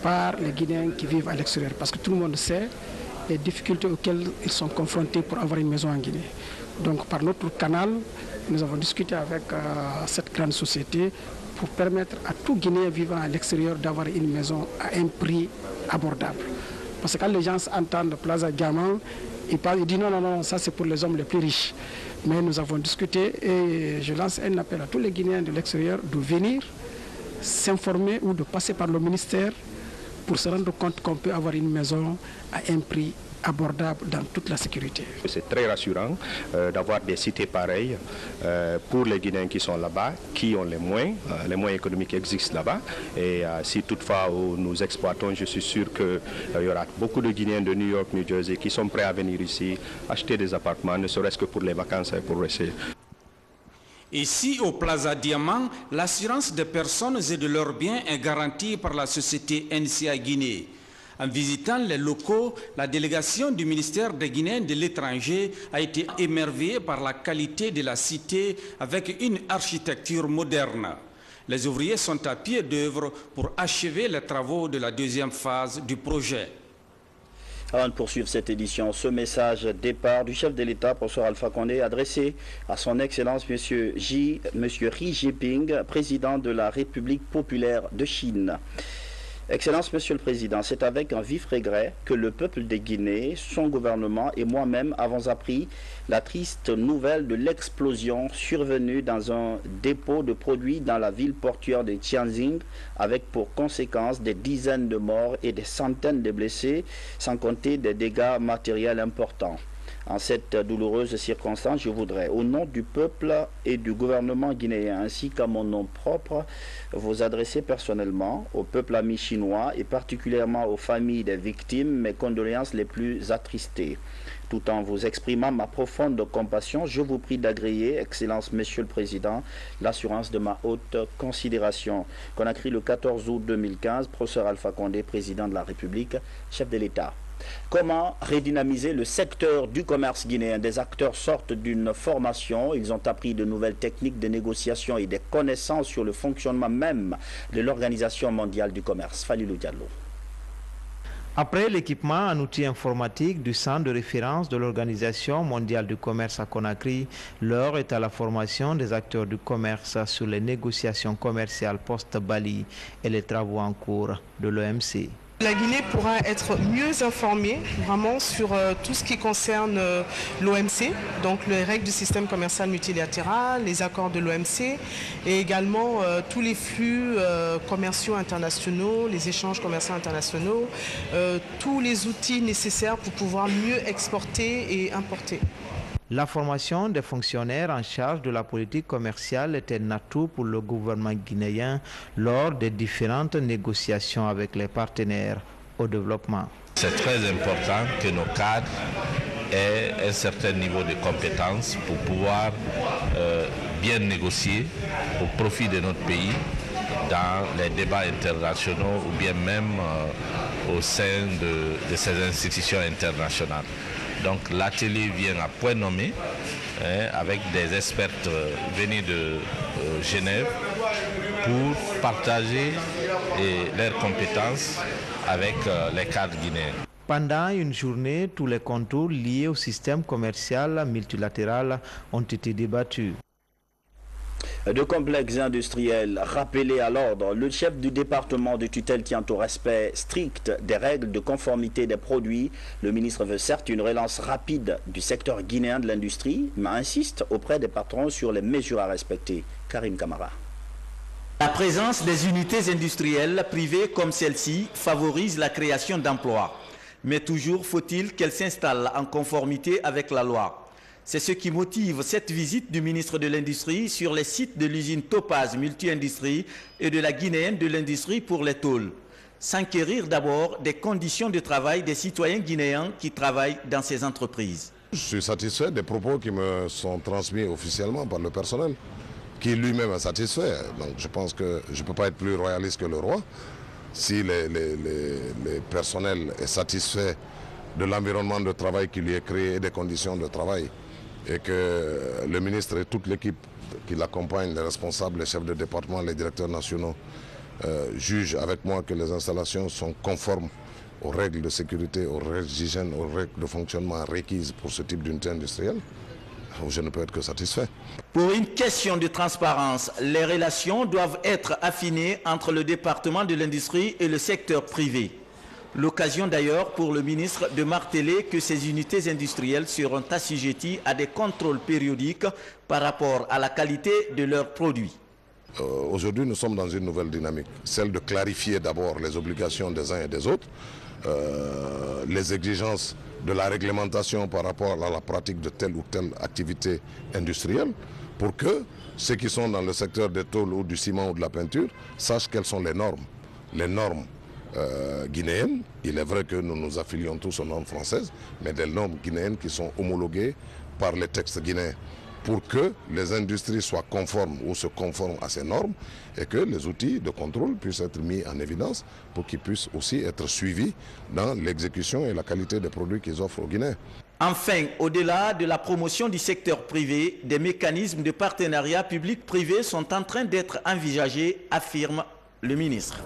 par les Guinéens qui vivent à l'extérieur, parce que tout le monde sait les difficultés auxquelles ils sont confrontés pour avoir une maison en Guinée. Donc par notre canal, nous avons discuté avec cette grande société pour permettre à tout Guinéen vivant à l'extérieur d'avoir une maison à un prix abordable. Parce que quand les gens entendent Plaza Diamond, ils disent non, ça c'est pour les hommes les plus riches. Mais nous avons discuté et je lance un appel à tous les Guinéens de l'extérieur de venir s'informer ou de passer par le ministère pour se rendre compte qu'on peut avoir une maison à un prix abordable dans toute la sécurité. C'est très rassurant d'avoir des cités pareilles pour les Guinéens qui sont là-bas, qui ont les moyens économiques existent là-bas. Et si toutefois nous exploitons, je suis sûr qu'il y aura beaucoup de Guinéens de New York, New Jersey qui sont prêts à venir ici, acheter des appartements, ne serait-ce que pour les vacances et pour rester. Ici, au Plaza Diamond, l'assurance des personnes et de leurs biens est garantie par la société NCA Guinée. En visitant les locaux, la délégation du ministère des Guinéens de l'étranger a été émerveillée par la qualité de la cité avec une architecture moderne. Les ouvriers sont à pied d'œuvre pour achever les travaux de la deuxième phase du projet. Avant de poursuivre cette édition, ce message départ du chef de l'État, professeur Alpha Condé, adressé à son Excellence M. Xi Jinping, président de la République populaire de Chine. Excellence, Monsieur le Président, c'est avec un vif regret que le peuple de Guinée, son gouvernement et moi-même avons appris la triste nouvelle de l'explosion survenue dans un dépôt de produits dans la ville portuaire de Tianjin, avec pour conséquence des dizaines de morts et des centaines de blessés, sans compter des dégâts matériels importants. En cette douloureuse circonstance, je voudrais, au nom du peuple et du gouvernement guinéen, ainsi qu'à mon nom propre, vous adresser personnellement au peuple ami chinois et particulièrement aux familles des victimes mes condoléances les plus attristées. Tout en vous exprimant ma profonde compassion, je vous prie d'agréer, Excellence Monsieur le Président, l'assurance de ma haute considération. Conakry le 14 août 2015, professeur Alpha Condé, Président de la République, chef de l'État. Comment redynamiser le secteur du commerce guinéen? Des acteurs sortent d'une formation, ils ont appris de nouvelles techniques de négociation et des connaissances sur le fonctionnement même de l'Organisation mondiale du commerce. Falilou Diallo. Après l'équipement en outils informatiques du centre de référence de l'Organisation mondiale du commerce à Conakry, l'heure est à la formation des acteurs du commerce sur les négociations commerciales post-Bali et les travaux en cours de l'OMC. La Guinée pourra être mieux informée vraiment sur tout ce qui concerne l'OMC, donc les règles du système commercial multilatéral, les accords de l'OMC et également tous les flux commerciaux internationaux, les échanges commerciaux internationaux, tous les outils nécessaires pour pouvoir mieux exporter et importer. La formation des fonctionnaires en charge de la politique commerciale est un atout pour le gouvernement guinéen lors des différentes négociations avec les partenaires au développement. C'est très important que nos cadres aient un certain niveau de compétences pour pouvoir bien négocier au profit de notre pays dans les débats internationaux ou bien même au sein de ces institutions internationales. Donc l'atelier vient à point nommé avec des experts venus de Genève pour partager leurs compétences avec les cadres guinéens. Pendant une journée, tous les contours liés au système commercial multilatéral ont été débattus. De complexes industriels rappelés à l'ordre, le chef du département de tutelle tient au respect strict des règles de conformité des produits. Le ministre veut certes une relance rapide du secteur guinéen de l'industrie, mais insiste auprès des patrons sur les mesures à respecter. Karim Kamara. La présence des unités industrielles privées comme celle-ci favorise la création d'emplois. Mais toujours faut-il qu'elles s'installent en conformité avec la loi. C'est ce qui motive cette visite du ministre de l'Industrie sur les sites de l'usine Topaz Multi-Industrie et de la Guinéenne de l'Industrie pour les tôles. S'enquérir d'abord des conditions de travail des citoyens guinéens qui travaillent dans ces entreprises. Je suis satisfait des propos qui me sont transmis officiellement par le personnel, qui lui-même est satisfait. Donc je pense que je ne peux pas être plus royaliste que le roi. Si les personnels est satisfait de l'environnement de travail qui lui est créé et des conditions de travail, et que le ministre et toute l'équipe qui l'accompagne, les responsables, les chefs de département, les directeurs nationaux, jugent avec moi que les installations sont conformes aux règles de sécurité, aux règles d'hygiène, aux règles de fonctionnement requises pour ce type d'unité industrielle, je ne peux être que satisfait. Pour une question de transparence, les relations doivent être affinées entre le département de l'industrie et le secteur privé. L'occasion d'ailleurs pour le ministre de marteler que ces unités industrielles seront assujetties à des contrôles périodiques par rapport à la qualité de leurs produits. Aujourd'hui, nous sommes dans une nouvelle dynamique, celle de clarifier d'abord les obligations des uns et des autres, les exigences de la réglementation par rapport à la pratique de telle ou telle activité industrielle, pour que ceux qui sont dans le secteur des tôles ou du ciment ou de la peinture sachent quelles sont les normes. Les normes guinéennes, il est vrai que nous nous affilions tous aux normes françaises, mais des normes guinéennes qui sont homologuées par les textes guinéens pour que les industries soient conformes ou se conforment à ces normes et que les outils de contrôle puissent être mis en évidence pour qu'ils puissent aussi être suivis dans l'exécution et la qualité des produits qu'ils offrent aux Guinéens. Enfin, au-delà de la promotion du secteur privé, des mécanismes de partenariat public-privé sont en train d'être envisagés, affirme le ministre.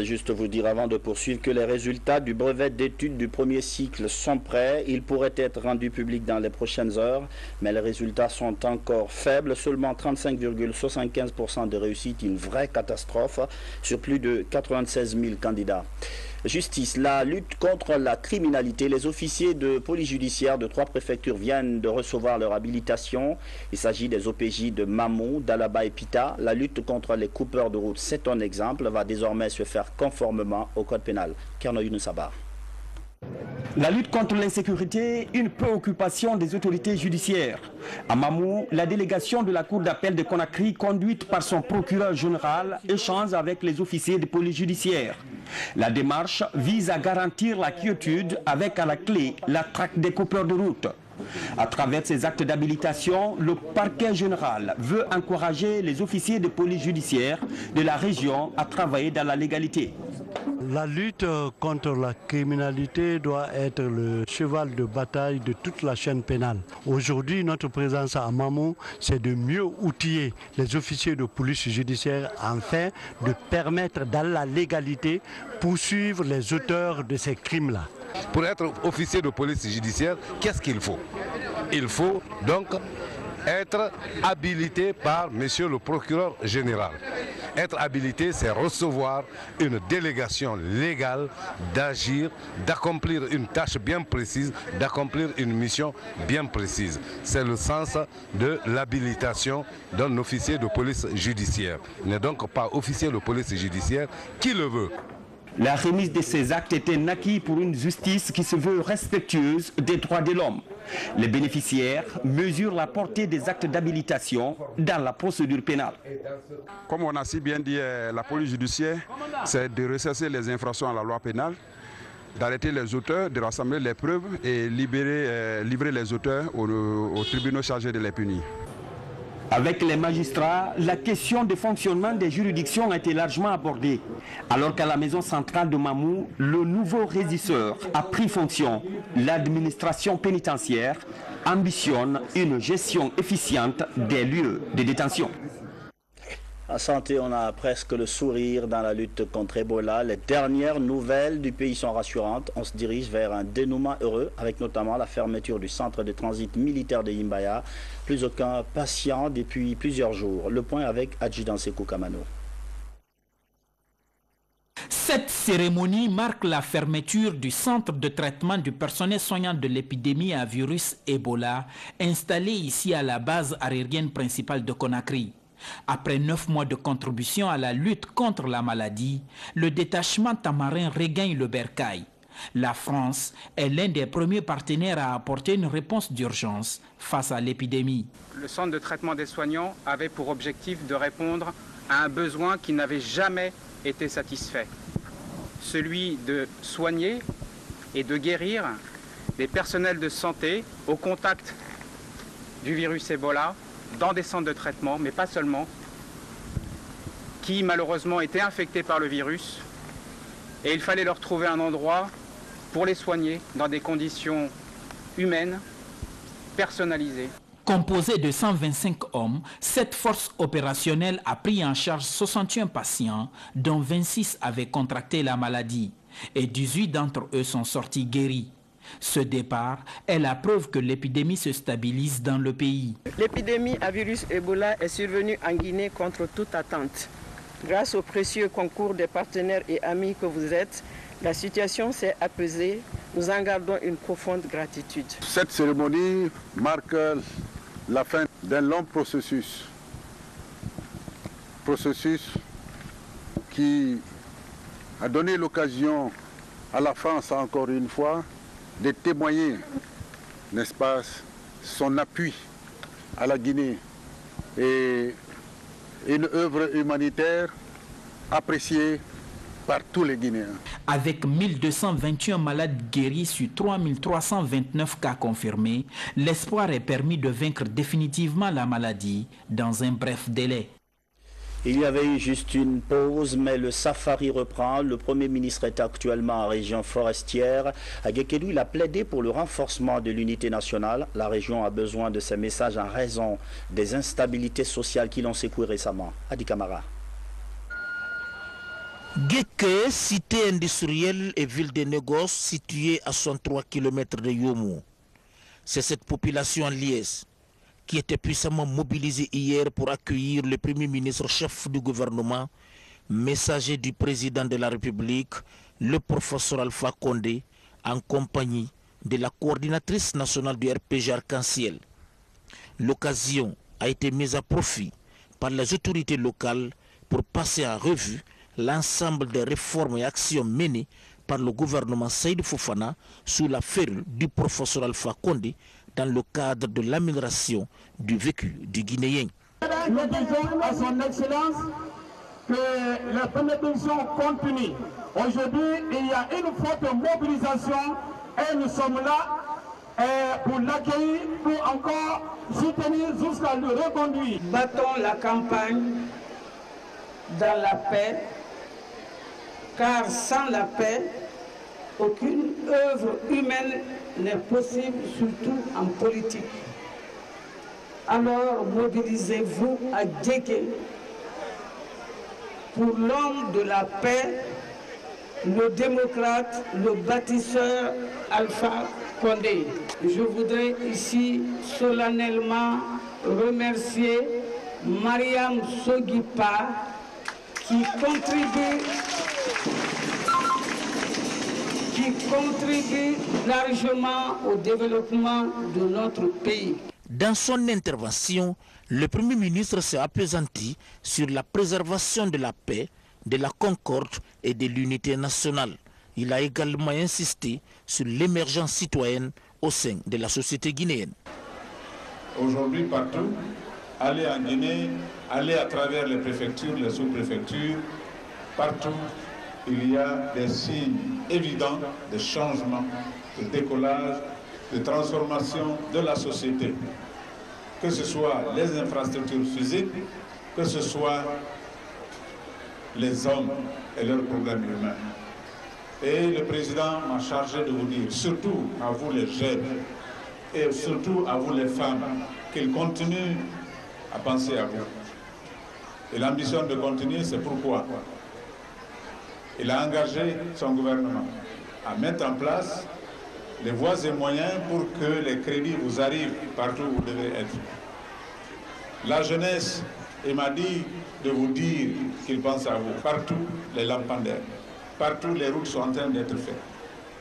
Juste vous dire avant de poursuivre que les résultats du brevet d'études du premier cycle sont prêts. Ils pourraient être rendus publics dans les prochaines heures, mais les résultats sont encore faibles. Seulement 35,75% de réussite, une vraie catastrophe sur plus de 96 000 candidats. Justice, la lutte contre la criminalité. Les officiers de police judiciaire de 3 préfectures viennent de recevoir leur habilitation. Il s'agit des OPJ de Mamou, d'Alaba et Pita. La lutte contre les coupeurs de route, c'est un exemple, va désormais se faire conformément au code pénal. Kerno Younoussaba. La lutte contre l'insécurité, une préoccupation des autorités judiciaires. À Mamou, la délégation de la Cour d'appel de Conakry, conduite par son procureur général, échange avec les officiers de police judiciaire. La démarche vise à garantir la quiétude avec à la clé la traque des coupeurs de route. À travers ces actes d'habilitation, le parquet général veut encourager les officiers de police judiciaire de la région à travailler dans la légalité. La lutte contre la criminalité doit être le cheval de bataille de toute la chaîne pénale. Aujourd'hui, notre présence à Mamou, c'est de mieux outiller les officiers de police judiciaire afin de permettre dans la légalité poursuivre les auteurs de ces crimes-là. Pour être officier de police judiciaire, qu'est-ce qu'il faut? Il faut donc être habilité par monsieur le procureur général. Être habilité, c'est recevoir une délégation légale d'agir, d'accomplir une tâche bien précise, d'accomplir une mission bien précise. C'est le sens de l'habilitation d'un officier de police judiciaire. Il n'est donc pas officier de police judiciaire qui le veut. La remise de ces actes était naquis pour une justice qui se veut respectueuse des droits de l'homme. Les bénéficiaires mesurent la portée des actes d'habilitation dans la procédure pénale. Comme on a si bien dit, la police judiciaire, c'est de recenser les infractions à la loi pénale, d'arrêter les auteurs, de rassembler les preuves et livrer les auteurs aux tribunaux chargés de les punir. Avec les magistrats, la question de fonctionnement des juridictions a été largement abordée. Alors qu'à la maison centrale de Mamou, le nouveau régisseur a pris fonction. L'administration pénitentiaire ambitionne une gestion efficiente des lieux de détention. À Santé, on a presque le sourire dans la lutte contre Ebola. Les dernières nouvelles du pays sont rassurantes. On se dirige vers un dénouement heureux, avec notamment la fermeture du centre de transit militaire de Yimbaya. Plus aucun patient depuis plusieurs jours. Le point avec Adjudant Sekou Kamano. Cette cérémonie marque la fermeture du centre de traitement du personnel soignant de l'épidémie à virus Ebola, installé ici à la base aérienne principale de Conakry. Après 9 mois de contribution à la lutte contre la maladie, le détachement tamarin regagne le bercail. La France est l'un des premiers partenaires à apporter une réponse d'urgence face à l'épidémie. Le centre de traitement des soignants avait pour objectif de répondre à un besoin qui n'avait jamais été satisfait. Celui de soigner et de guérir des personnels de santé au contact du virus Ebola dans des centres de traitement, mais pas seulement, qui malheureusement étaient infectés par le virus. Et il fallait leur trouver un endroit pour les soigner dans des conditions humaines, personnalisées. Composée de 125 hommes, cette force opérationnelle a pris en charge 61 patients, dont 26 avaient contracté la maladie, et 18 d'entre eux sont sortis guéris. Ce départ est la preuve que l'épidémie se stabilise dans le pays. L'épidémie à virus Ebola est survenue en Guinée contre toute attente. Grâce au précieux concours des partenaires et amis que vous êtes, la situation s'est apaisée. Nous en gardons une profonde gratitude. Cette cérémonie marque la fin d'un long processus qui a donné l'occasion à la France, encore une fois, de témoigner, n'est-ce pas, son appui à la Guinée et une œuvre humanitaire appréciée par tous les Guinéens. Avec 1221 malades guéris sur 3329 cas confirmés, l'espoir est permis de vaincre définitivement la maladie dans un bref délai. Il y avait eu juste une pause, mais le safari reprend. Le Premier ministre est actuellement en région forestière. À Guékédou, il a plaidé pour le renforcement de l'unité nationale. La région a besoin de ces messages en raison des instabilités sociales qui l'ont secoué récemment. Adi Kamara. Guéké, cité industrielle et ville de négoce située à 63 km de Yomou. C'est cette population en liesse qui était puissamment mobilisée hier pour accueillir le Premier ministre chef du gouvernement, messager du président de la République, le professeur Alpha Condé, en compagnie de la coordinatrice nationale du RPG Arc-en-Ciel. L'occasion a été mise à profit par les autorités locales pour passer en revue l'ensemble des réformes et actions menées par le gouvernement Seydou Fofana sous la férule du professeur Alpha Condé dans le cadre de l'amélioration du vécu du Guinéen. Nous disons à son Excellence que la bénédiction continue. Aujourd'hui, il y a une forte mobilisation et nous sommes là pour l'accueillir, pour encore soutenir jusqu'à le reconduire. Battons la campagne dans la paix, car sans la paix, aucune œuvre humaine n'est possible, surtout en politique. Alors mobilisez-vous à Djeké pour l'homme de la paix, le démocrate, le bâtisseur Alpha Condé. Je voudrais ici solennellement remercier Mariam Sogipa qui contribue largement au développement de notre pays. Dans son intervention, le Premier ministre s'est appesanti sur la préservation de la paix, de la concorde et de l'unité nationale. Il a également insisté sur l'émergence citoyenne au sein de la société guinéenne. Aujourd'hui, partout, aller en Guinée, aller à travers les préfectures, les sous-préfectures, partout, il y a des signes évidents de changement, de décollage, de transformation de la société. Que ce soit les infrastructures physiques, que ce soit les hommes et leurs problèmes humains. Et le président m'a chargé de vous dire, surtout à vous les jeunes, et surtout à vous les femmes, qu'il continue à penser à vous. Et l'ambition de continuer, c'est pourquoi il a engagé son gouvernement à mettre en place les voies et moyens pour que les crédits vous arrivent partout où vous devez être. La jeunesse, il m'a dit de vous dire qu'il pense à vous. Partout, les lampadaires, partout, les routes sont en train d'être faites.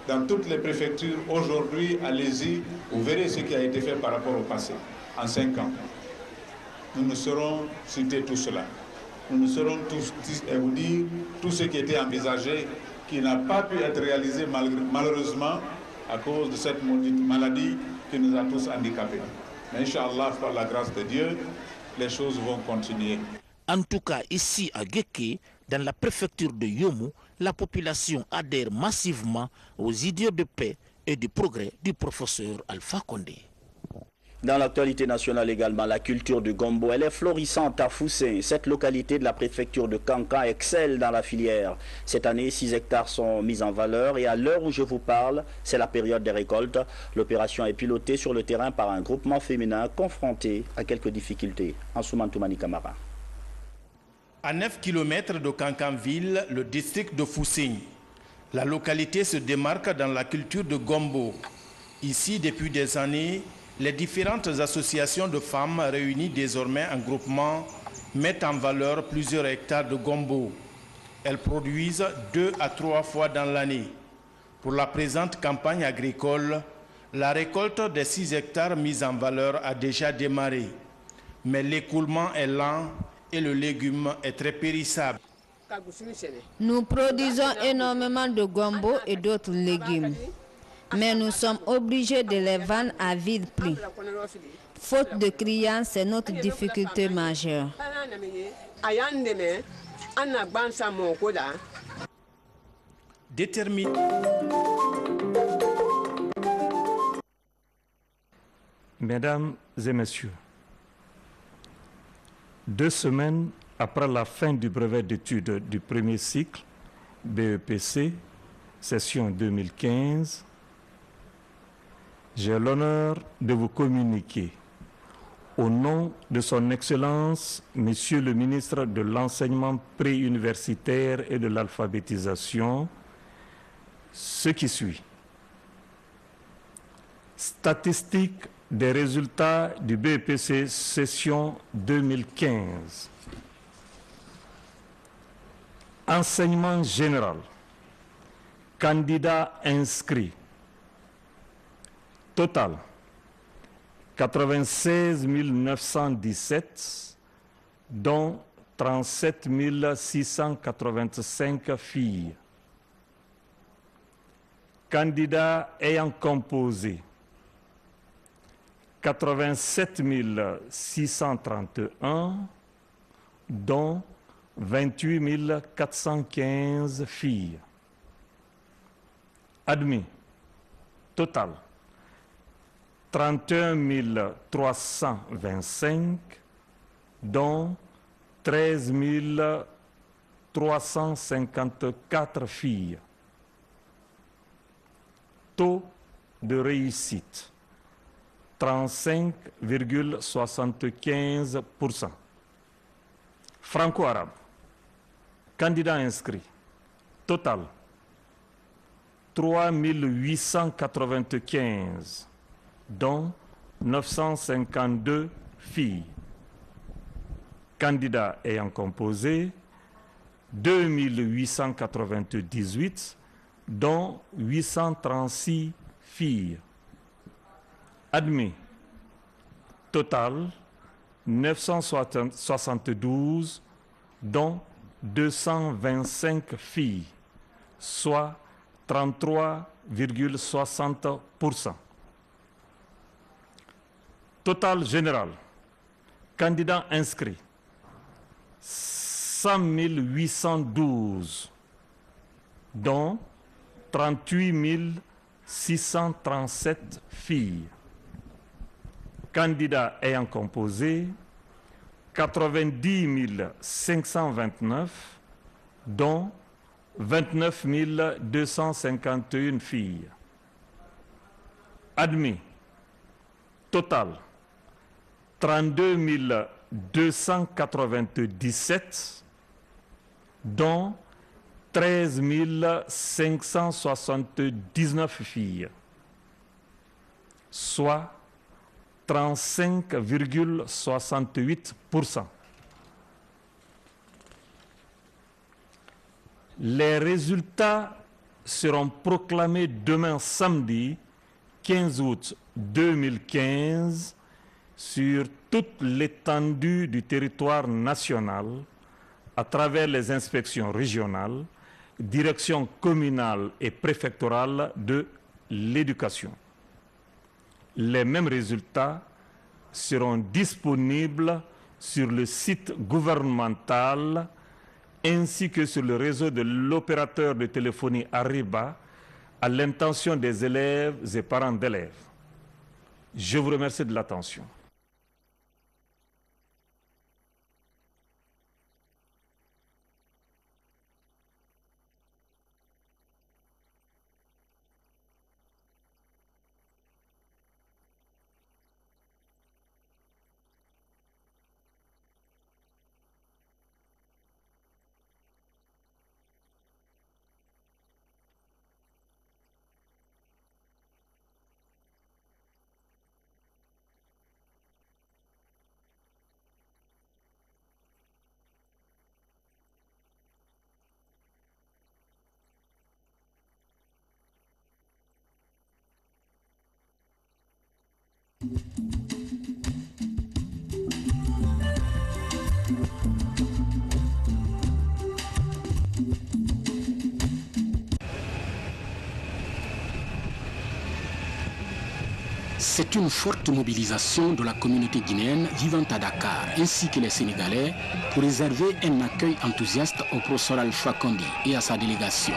Dans toutes les préfectures, aujourd'hui, allez-y, vous verrez ce qui a été fait par rapport au passé, en 5 ans. Nous ne saurons citer tout cela. Nous ne saurons tous vous dire tout ce qui était envisagé, qui n'a pas pu être réalisé malheureusement à cause de cette maudite maladie qui nous a tous handicapés. Mais Inch'Allah, par la grâce de Dieu, les choses vont continuer. En tout cas, ici à Guéké, dans la préfecture de Yomu, la population adhère massivement aux idées de paix et de progrès du professeur Alpha Condé. Dans l'actualité nationale également, la culture du gombo, elle est florissante à Foussé. Cette localité de la préfecture de Kankan excelle dans la filière. Cette année, 6 hectares sont mis en valeur et à l'heure où je vous parle, c'est la période des récoltes. L'opération est pilotée sur le terrain par un groupement féminin confronté à quelques difficultés. Ansouman Toumani Kamara. À 9 km de Kankanville, le district de Foussé, la localité se démarque dans la culture de gombo. Ici, depuis des années, les différentes associations de femmes réunies désormais en groupement mettent en valeur plusieurs hectares de gombo. Elles produisent 2 à 3 fois dans l'année. Pour la présente campagne agricole, la récolte des 6 hectares mis en valeur a déjà démarré. Mais l'écoulement est lent et le légume est très périssable. Nous produisons énormément de gombo et d'autres légumes. Mais nous sommes obligés de les vendre à vil prix. Faute de clients, c'est notre difficulté majeure. Déterminé. Mesdames et messieurs, 2 semaines après la fin du brevet d'études du premier cycle, BEPC, session 2015, j'ai l'honneur de vous communiquer, au nom de son Excellence, Monsieur le ministre de l'Enseignement préuniversitaire et de l'Alphabétisation, ce qui suit. Statistiques des résultats du BEPC session 2015. Enseignement général. Candidats inscrits. Total, 96 917, dont 37 685 filles. Candidats ayant composé 87 631, dont 28 415 filles. Admis, total, 31 325, dont 13 354 filles. Taux de réussite, 35,75%. Franco-arabe, candidats inscrits, total, 3 895, dont 952 filles. Candidats ayant composé, 2 898, dont 836 filles. Admis, total, 972, dont 225 filles, soit 33,60%. Total général, candidats inscrits, 100 812, dont 38 637 filles. Candidats ayant composé, 90 529, dont 29 251 filles. Admis, total, 32 297, dont 13 579 filles, soit 35,68%. Les résultats seront proclamés demain samedi 15 août 2015 sur toute l'étendue du territoire national à travers les inspections régionales, directions communales et préfectorales de l'éducation. Les mêmes résultats seront disponibles sur le site gouvernemental ainsi que sur le réseau de l'opérateur de téléphonie Ariba à l'intention des élèves et parents d'élèves. Je vous remercie de l'attention. C'est une forte mobilisation de la communauté guinéenne vivant à Dakar ainsi que les Sénégalais pour réserver un accueil enthousiaste au professeur Alpha Condé et à sa délégation.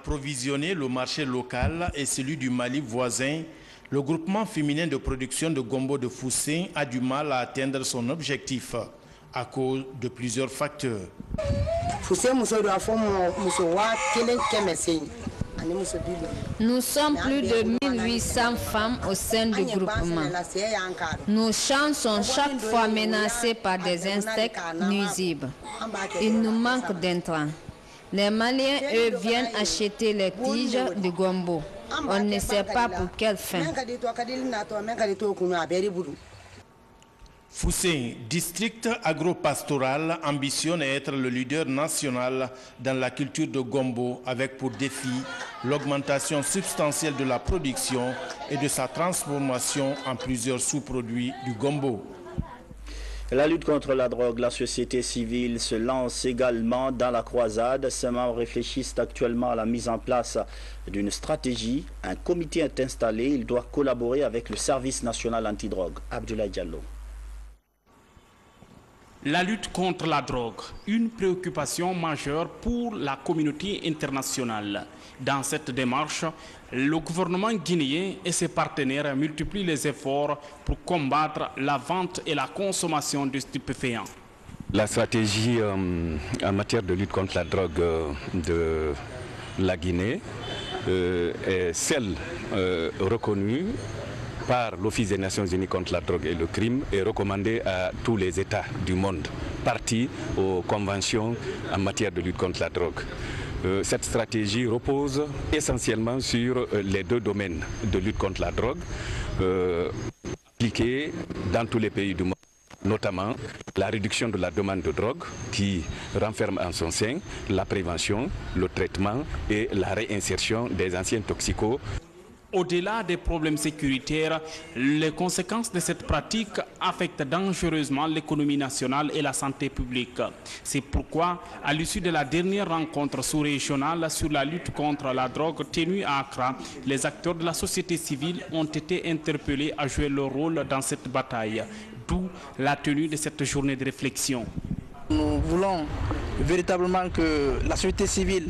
approvisionner le marché local et celui du Mali voisin, le groupement féminin de production de gombo de Foussing a du mal à atteindre son objectif à cause de plusieurs facteurs. Nous sommes plus de 1800 femmes au sein du groupement. Nos champs sont chaque fois menacés par des insectes nuisibles. Il nous manque d'intrants. Les Maliens, eux, viennent acheter les tiges de gombo. On ne sait pas pour quelle fin. Foussing, district agro-pastoral, ambitionne à être le leader national dans la culture de gombo avec pour défi l'augmentation substantielle de la production et de sa transformation en plusieurs sous-produits du gombo. La lutte contre la drogue, la société civile se lance également dans la croisade. Ses membres réfléchissent actuellement à la mise en place d'une stratégie. Un comité est installé. Il doit collaborer avec le service national antidrogue. Abdoulaye Diallo. La lutte contre la drogue, une préoccupation majeure pour la communauté internationale. Dans cette démarche, le gouvernement guinéen et ses partenaires multiplient les efforts pour combattre la vente et la consommation de stupéfiants. La stratégie en matière de lutte contre la drogue de la Guinée est celle reconnue par l'Office des Nations Unies contre la drogue et le crime et recommandée à tous les États du monde, partis aux conventions en matière de lutte contre la drogue. Cette stratégie repose essentiellement sur les deux domaines de lutte contre la drogue, appliqués dans tous les pays du monde, notamment la réduction de la demande de drogue qui renferme en son sein la prévention, le traitement et la réinsertion des anciens toxicos. Au-delà des problèmes sécuritaires, les conséquences de cette pratique affectent dangereusement l'économie nationale et la santé publique. C'est pourquoi, à l'issue de la dernière rencontre sous-régionale sur la lutte contre la drogue tenue à Accra, les acteurs de la société civile ont été interpellés à jouer leur rôle dans cette bataille, d'où la tenue de cette journée de réflexion. Nous voulons véritablement que la société civile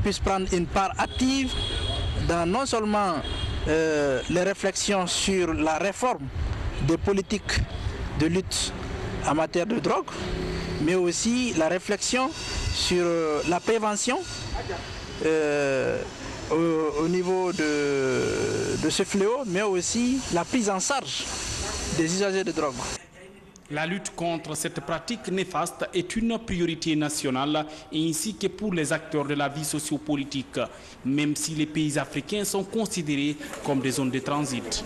puisse prendre une part active dans non seulement les réflexions sur la réforme des politiques de lutte en matière de drogue, mais aussi la réflexion sur la prévention au niveau de ce fléau, mais aussi la prise en charge des usagers de drogue. La lutte contre cette pratique néfaste est une priorité nationale ainsi que pour les acteurs de la vie sociopolitique, même si les pays africains sont considérés comme des zones de transit.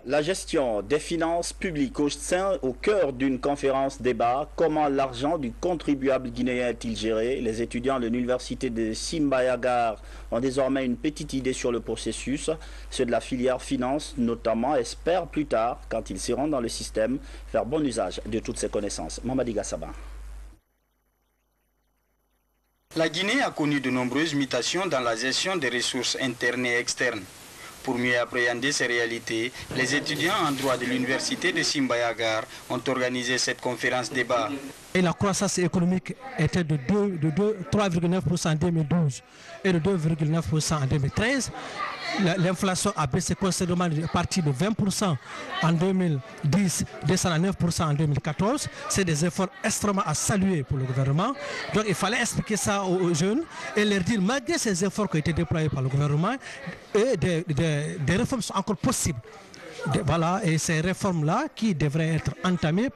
La gestion des finances publiques au cœur d'une conférence débat. Comment l'argent du contribuable guinéen est-il géré? Les étudiants de l'université de Simbayagar ont désormais une petite idée sur le processus. Ceux de la filière finance notamment espèrent plus tard, quand ils seront dans le système, faire bon usage de toutes ces connaissances. Mamadi Gassaba. La Guinée a connu de nombreuses mutations dans la gestion des ressources internes et externes. Pour mieux appréhender ces réalités, les étudiants en droit de l'université de Simbayagar ont organisé cette conférence débat. Et la croissance économique était de 3,9% en 2012 et de 2,9% en 2013. L'inflation a baissé considérablement à partir de 20% en 2010, descend à 9% en 2014. C'est des efforts extrêmement à saluer pour le gouvernement. Donc il fallait expliquer ça aux jeunes et leur dire, malgré ces efforts qui ont été déployés par le gouvernement, des réformes sont encore possibles. Voilà, et ces réformes-là qui devraient être entamées,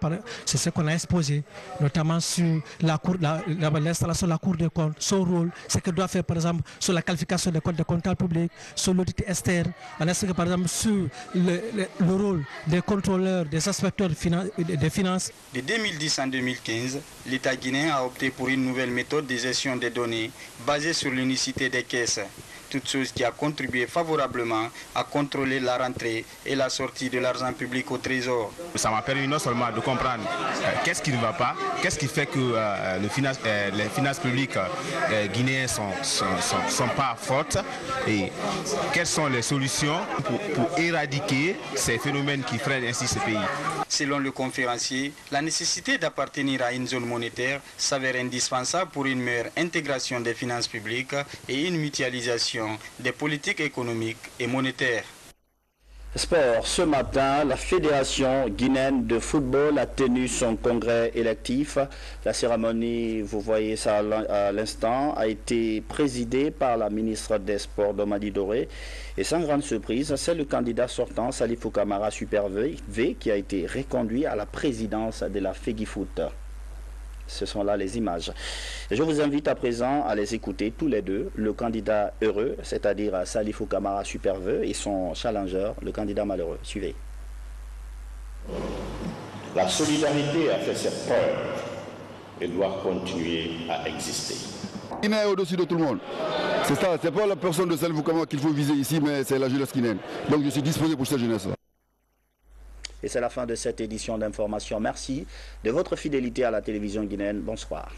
c'est ce qu'on a exposé, notamment sur l'installation de la Cour des comptes, son rôle, ce qu'elle doit faire par exemple sur la qualification des comptes des comptables publics, sur l'audit externe, on a expliqué par exemple sur le rôle des contrôleurs, des inspecteurs des finances. De 2010 en 2015, l'État guinéen a opté pour une nouvelle méthode de gestion des données basée sur l'unicité des caisses. toute chose qui a contribué favorablement à contrôler la rentrée et la sortie de l'argent public au trésor. Ça m'a permis non seulement de comprendre qu'est-ce qui ne va pas, qu'est-ce qui fait que les finances publiques guinéennes sont pas fortes et quelles sont les solutions pour éradiquer ces phénomènes qui freinent ainsi ce pays. Selon le conférencier, la nécessité d'appartenir à une zone monétaire s'avère indispensable pour une meilleure intégration des finances publiques et une mutualisation des politiques économiques et monétaires. Sport, ce matin, la Fédération guinéenne de football a tenu son congrès électif. La cérémonie, vous voyez ça à l'instant, a été présidée par la ministre des Sports Domadi Doré. Et sans grande surprise, c'est le candidat sortant, Salifou Camara Super V, qui a été reconduit à la présidence de la FEGIFOOT. Ce sont là les images. Et je vous invite à présent à les écouter tous les deux, le candidat heureux, c'est-à-dire Salifou Camara Superveux, et son challenger, le candidat malheureux. Suivez. La solidarité a fait ses preuves et doit continuer à exister. Guinée est au-dessus de tout le monde. C'est ça, c'est pas la personne de Salifou Camara qu'il faut viser ici, mais c'est la jeunesse guinéenne. Donc je suis disposé pour cette jeunesse-là. Et c'est la fin de cette édition d'information. Merci de votre fidélité à la télévision guinéenne. Bonsoir.